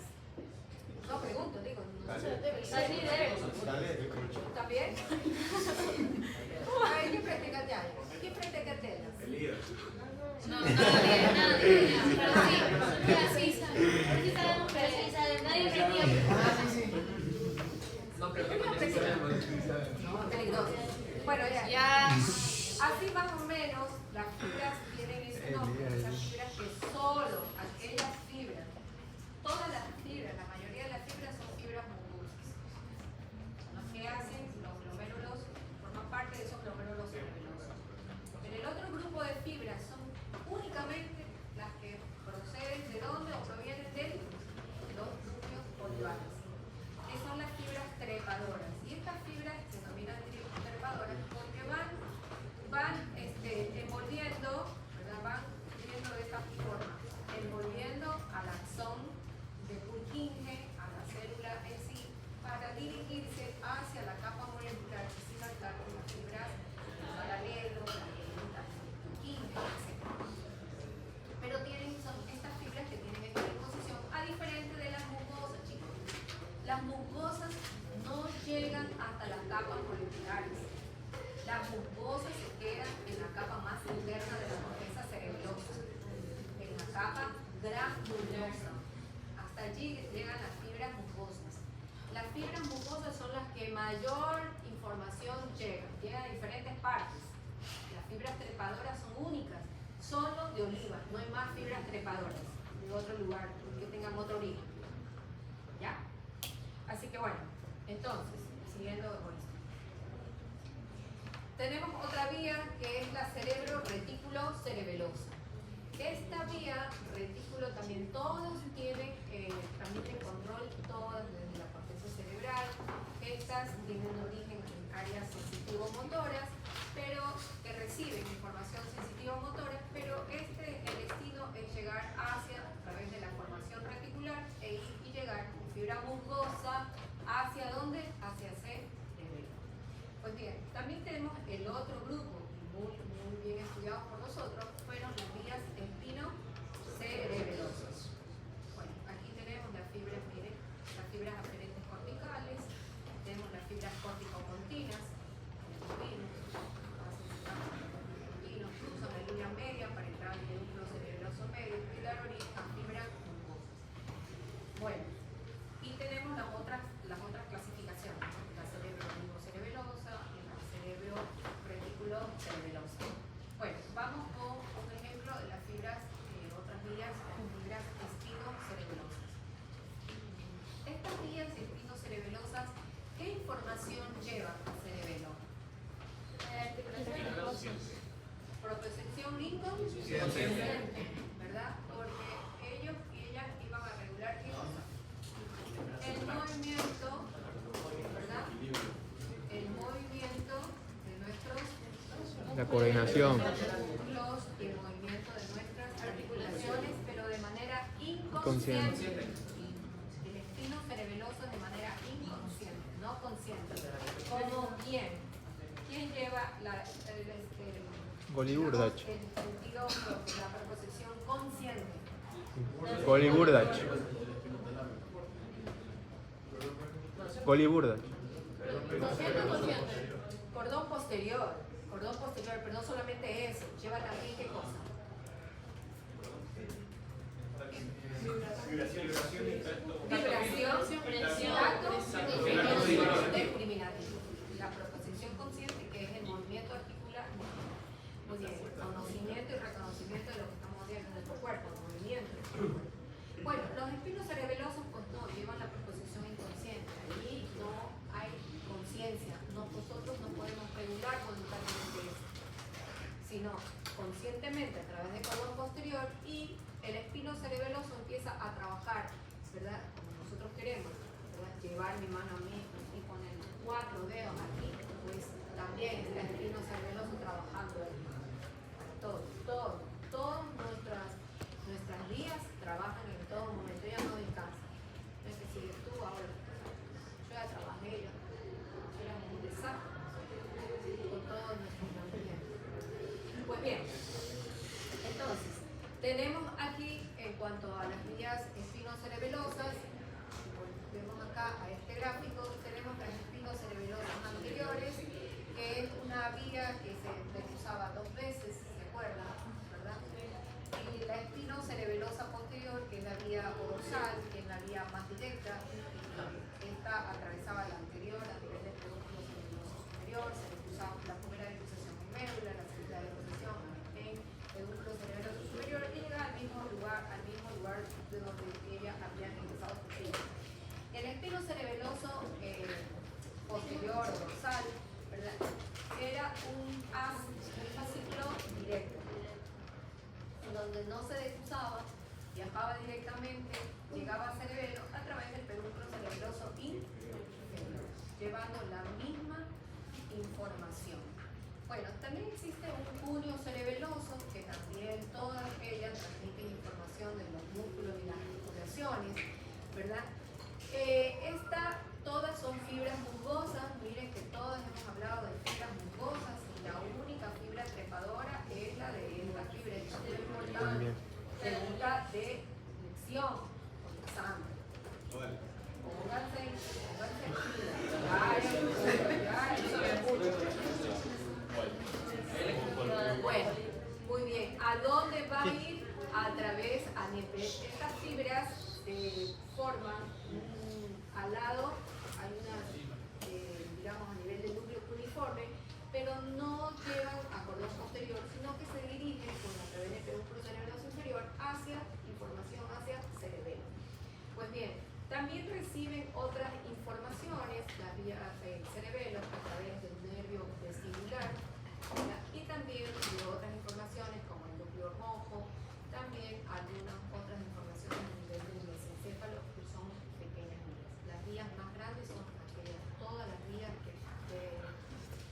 Speaker 1: No, pregunto, digo. ¿También? ¿Quién practica telas? ¿Quién practica telas?
Speaker 3: Elías.
Speaker 5: No, nadie. Pero sí sabemos, pero sí saben. Nadie practica.
Speaker 7: No creo que
Speaker 1: Peligroso. Bueno, ya. Así más o menos las fibras tienen ese nombre mucosa. Hasta allí llegan las fibras mucosas. Las fibras mucosas son las que mayor información llegan a diferentes partes. Las fibras trepadoras son únicas, solo de oliva, no hay más fibras trepadoras de otro lugar que tengan otro origen. ¿Ya? Así que bueno, entonces, siguiendo con esto. Tenemos otra vía que es la cerebro-retículo-cerebelosa. Esta vía, retículo, también todos tienen, transmiten control, todas desde la corteza cerebral. Estas tienen origen en áreas sensitivo-motoras, pero que reciben información sensitivo-motora, pero el destino es llegar hacia, a través de la formación reticular, y llegar con fibra mucosa, ¿hacia dónde? Hacia cerebelo. Pues bien, también tenemos el otro grupo, muy bien estudiado por nosotros, fueron las vías espino-cerebelosas. Bueno, aquí tenemos las fibras, miren, las fibras aferentes corticales, tenemos las fibras córtico-continuas, cruzan la línea media para entrar en el núcleo cerebroso medio y dar origen a fibras mucosas. Bueno, y tenemos las otras clasificaciones, la cerebro-cerebelosa y la cerebro-retículo-cerebelosa. Bueno, vamos con un ejemplo de las fibras, otras vías, las fibras espino-cerebelosas. Estas vías espino-cerebelosas, ¿qué información llevan al cerebelo? Propiocepción inconsciente, ¿verdad? Porque ellos y ellas iban a regular ¿qué cosa? El movimiento, ¿verdad? El movimiento de nuestros
Speaker 6: La coordinación.
Speaker 1: músculos y el movimiento de nuestras articulaciones, pero de manera inconsciente. El espino cerebeloso es de manera inconsciente, no consciente. ¿Cómo quién? ¿Quién lleva
Speaker 6: Goliburdach.
Speaker 1: el sentido, la percepción consciente?
Speaker 6: Goliburdach. Goliburdach.
Speaker 5: ¿Consciente o consciente?
Speaker 1: Cordón posterior, pero no solamente eso, lleva también ¿qué cosa? Vibración, tacto, discriminativo. La propiocepción consciente, que es el movimiento articular, muy bien, conocimiento y reconocimiento de lo que estamos viendo en nuestro cuerpo, el movimiento. Bueno, los espinos cerebelosos pues no, llevan la propiocepción inconsciente, allí no hay conciencia, nosotros no podemos regular voluntariamente eso, sino conscientemente a través del cordón posterior, y el espino cerebeloso empieza a trabajar, ¿verdad? Como nosotros queremos, ¿verdad? Llevar mi mano a mí y poner 4 dedos aquí, pues también está el espino cerebeloso trabajando ahí. Todas nuestras vías trabajan en todo momento, ellas no descansan. No es que si tú ahora, yo ya trabajé, era un desastre con todos nuestros movimientos. Pues bien, entonces, tenemos aquí en cuanto a las vías espinocerebelosas, vemos acá a este gráfico, tenemos las espinocerebelosas anteriores, que es una vía que se usaba 2 veces, ¿se acuerdan? ¿Verdad? Y la espinocerebelosa posterior, que es la vía dorsal, que es la vía más directa, esta atravesaba la anterior a nivel del pedúnculo cerebeloso superior, se le usaba la primera deposición en médula, la segunda deposición en pedúnculo cerebeloso superior, y llega al mismo lugar de donde ella había ingresado su fibra. El espino cerebeloso posterior o dorsal, ¿verdad? Era un fascículo directo, en donde no se desusaba, viajaba directamente, llegaba a cerebelo a través del pedúnculo cerebeloso inferior, llevando la misma información. Bueno, también existe un cúneo cerebeloso, que también todas ellas transmiten información de los músculos y las articulaciones, ¿verdad? Todas son fibras musgosas, miren que todas hemos hablado de fibras musgosas, y la única fibra trepadora es la de la fibra de segunda de flexión, con la sangre. Pónganse. Bueno, muy bien. ¿A dónde va a ir? A través a estas fibras se forman al lado, hay unas, digamos, a nivel del núcleo uniforme, pero no llevan a cordón posterior, sino que se dirigen a través del pedúnculo cerebroso inferior hacia información hacia cerebelo. Pues bien, también reciben otras informaciones, las vías cerebelo a través del nervio vestibular, ¿verdad? Y también de otras informaciones como el núcleo rojo, también algunas otras informaciones a nivel del mesencéfalo que son pequeñas vías. Las vías más grandes son aquellas, todas las vías que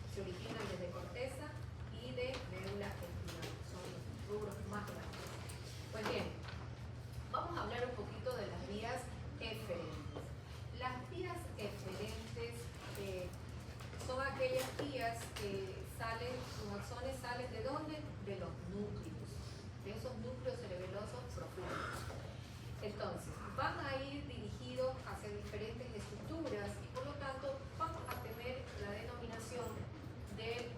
Speaker 1: se originan desde corteza y de médula espinal, son los rubros más grandes. Pues bien, vamos a hablar un poquito de las vías eferentes. Las vías eferentes son aquellas vías que salen, sus axones salen ¿de dónde? De los núcleos, de esos núcleos cerebelosos profundos. Entonces, van a ir dirigidos hacia diferentes estructuras y por lo tanto vamos a tener la denominación del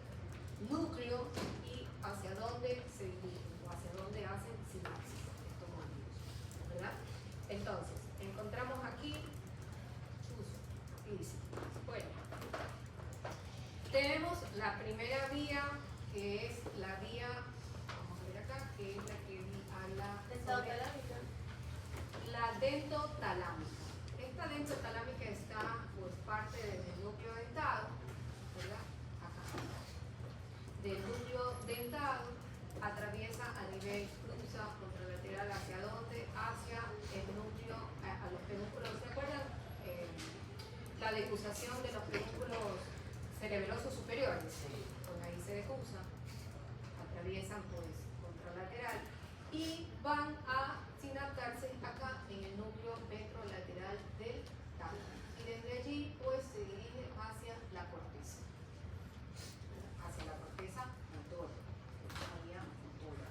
Speaker 1: núcleo y hacia dónde se dirigen o hacia dónde hacen sinapsis estos movimientos, ¿verdad? Entonces, encontramos aquí, bueno, tenemos la primera vía que es la vía, vamos a ver acá, que es la que habla sobre la dentotalámica. Esta dentotalámica está pues parte del núcleo dentado, ¿verdad? Acá. Del núcleo dentado atraviesa a nivel, cruza contralateral hacia dónde, hacia el núcleo, a los pedúnculos, ¿se acuerdan? La decusación de los pedúnculos cerebelosos superiores, pues ahí se decusan, atraviesan pues contralateral y van a sinaptarse acá en el núcleo ventrolateral del tálamo y desde allí pues se dirige hacia la corteza motora, una vía motora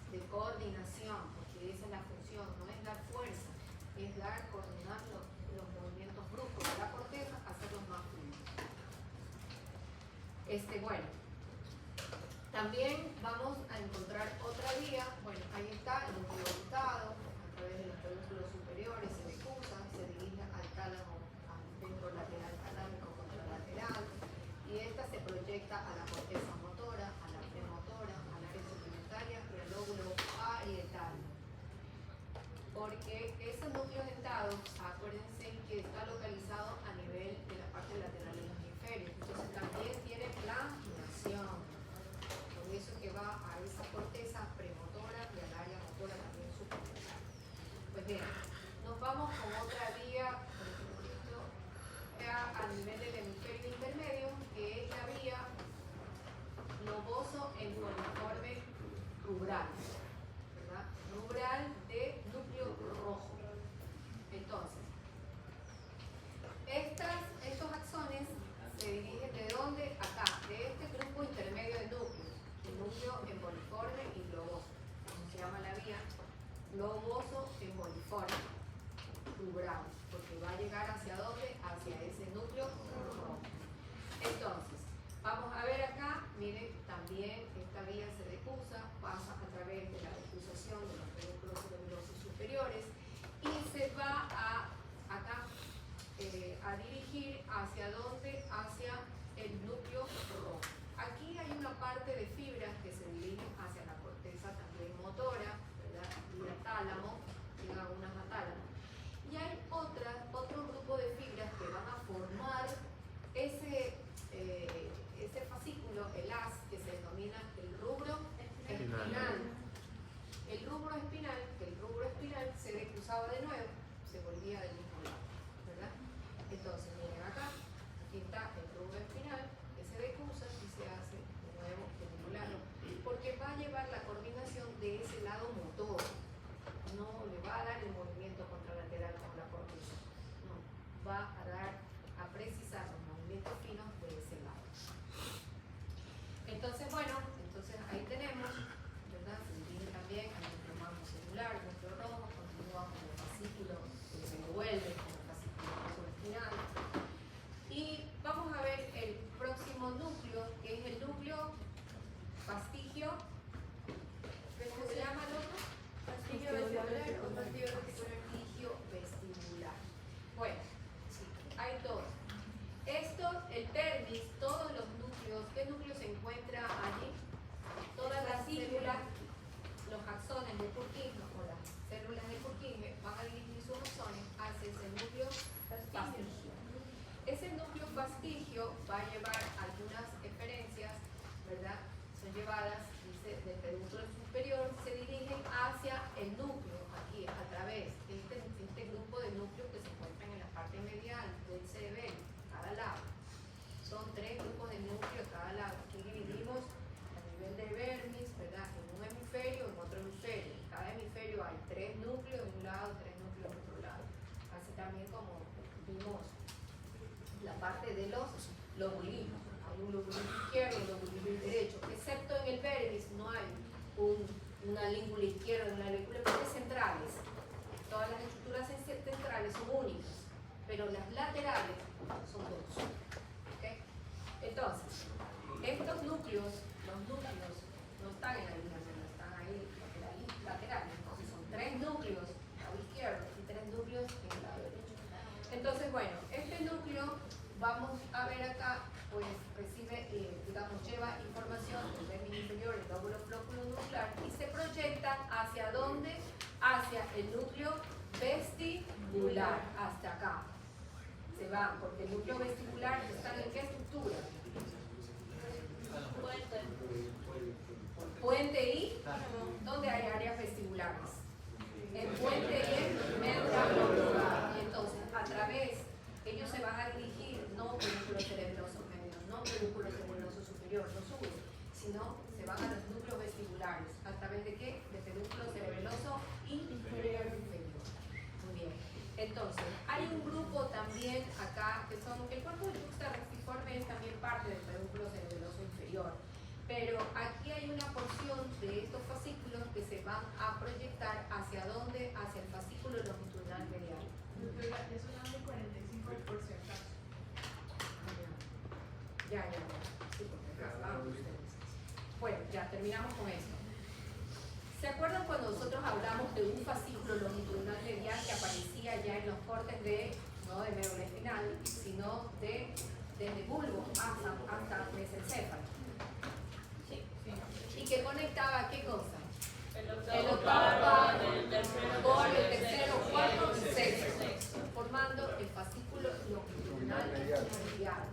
Speaker 1: de coordinación, porque esa es la función, no es dar fuerza, es dar, coordinar los movimientos bruscos de la corteza, hacerlos más fluidos. Bueno, también vamos a encontrar otra vía. Bueno, ahí está el núcleo dentado, a través de los pedúnculos superiores se decusa, se dirige al tálamo, al ventrolateral talámico contralateral, y esta se proyecta a la corteza motora, a la premotora, al área suplementaria y al lóbulo parietal. Porque ese núcleo dentado, acuérdense que está localizado a nivel de la parte lateral de los hemisferios, entonces también tiene planación. Por eso que va a esa corteza premotora y al área motora también superior. Pues bien, nos vamos con otra vía, por ejemplo, a nivel del hemisferio intermedio, que es la vía loboso encoliforme rubral, ¿verdad? Rubral de núcleo rojo. Entonces, estos axones se dirigen ¿de dónde? Acá, de este grupo intermedio de núcleos, el núcleo emboliforme y globoso, como se llama la vía, globoso emboliforme, rubral, porque va a llegar ¿hacia dónde? Hacia ese núcleo rojo. Entonces, vamos a ver acá, miren, también esta vía se decusa, pasa a través de la decusación de los pedúnculos cerebelosos superiores y se va acá a dirigir ¿hacia dónde? Hacia el núcleo rojo. Aquí hay una parte de fibras que se dirigen hacia la corteza también motora, ¿verdad? Y al tálamo, llegan algunas a tálamo. Y hay otro grupo de fibras que van a formar ese fascículo, el haz, que se denomina el rubro espinal. El rubro espinal se decusaba de nuevo, se volvía del mismo lado, ¿verdad? Entonces, miren acá, aquí está el rubro espinal que se decusa y se hace de nuevo del mismo lado, porque va a llevar la coordinación de ese lado motor, no le va a dar el movimiento contralateral con la corteza, no, va a precisar los movimientos finos de ese lado. Entonces, bueno, ahí tenemos, ¿verdad? Se dirige también al núcleo magnocelular, el núcleo rojo, continúa con el fascículo que se devuelve con el fascículo espinal. Y vamos a ver el próximo núcleo, que es el núcleo fastigio. ¿Cómo se llama el otro? Fastigio Purkinje o las células de Purkinje van a dirigir sus axones hacia ese núcleo fastigio. Ese núcleo fastigio va a llevar algunas eferencias, ¿verdad? Son llevadas, dice, del pedúnculo superior, se dirigen hacia el núcleo, aquí, a través de este grupo de núcleos que se encuentran en la parte medial del cerebelo, cada lado. Son 3 grupos de núcleos cada lado. Aquí dividimos a nivel de vermis, ¿verdad? En un hemisferio, en otro hemisferio. En cada hemisferio hay 3 núcleos de un lado, 3 núcleos de otro lado. Así también como vimos la parte de los lobulinos. Hay un lobulino izquierdo y un lobulino derecho. Excepto en el vermis no hay una língula izquierda y una língula centrales. Todas las estructuras centrales son únicas, pero las laterales son 2. Entonces, estos núcleos, los núcleos no están en la línea media, están ahí laterales. Entonces son 3 núcleos en el lado izquierdo y 3 núcleos en el lado derecho. Entonces, bueno, este núcleo, vamos a ver acá, pues recibe, digamos, lleva información del vermis inferior, el lóbulo flóculo-nuclear, y se proyecta hacia dónde, hacia el núcleo vestibular, hasta acá. Se van, porque el núcleo vestibular está en qué estructura? Puente y ¿dónde hay áreas vestibulares? En puente y en médula globular. Y entonces, a través, ellos se van a dirigir, no pedúnculo cerebroso medio, no pedúnculo cerebroso superior, no sube, sino se van a los núcleos vestibulares. ¿A través de qué? De pedúnculo cerebroso inferior. Muy bien. Entonces, hay un grupo también acá que son, el cuerpo juxtarexiforme es también parte del pedúnculo cerebroso inferior, pero aquí hay una porción de estos fascículos que se van a proyectar hacia dónde, hacia el fascículo longitudinal medial.
Speaker 8: Eso da un 45%.
Speaker 1: Ya. Sí, porque acá estaban ustedes. Bueno, ya terminamos con esto. ¿Se acuerdan cuando nosotros hablamos de un fascículo longitudinal medial que aparecía ya en los cortes de, no de médula espinal, sino desde bulbo hasta mesencéfalo? Sí. ¿Y que conectaba qué cosa? El octavo con el tercero, cuarto y sexto, formando el fascículo longitudinal medial.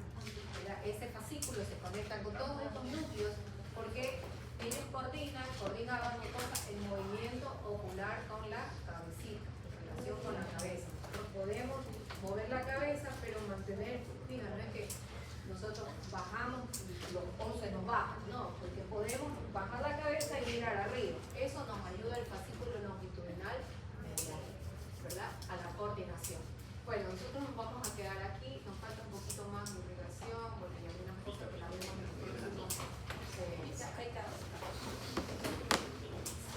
Speaker 1: Ese fascículo se conecta con todos estos núcleos porque ellos coordinaban el movimiento ocular con la cabecita, en relación con la cabeza. Nosotros podemos mover la cabeza, pero mantener, fíjate, no es que nosotros bajamos y los 11 nos bajan, no, porque podemos bajar la cabeza y mirar arriba. Eso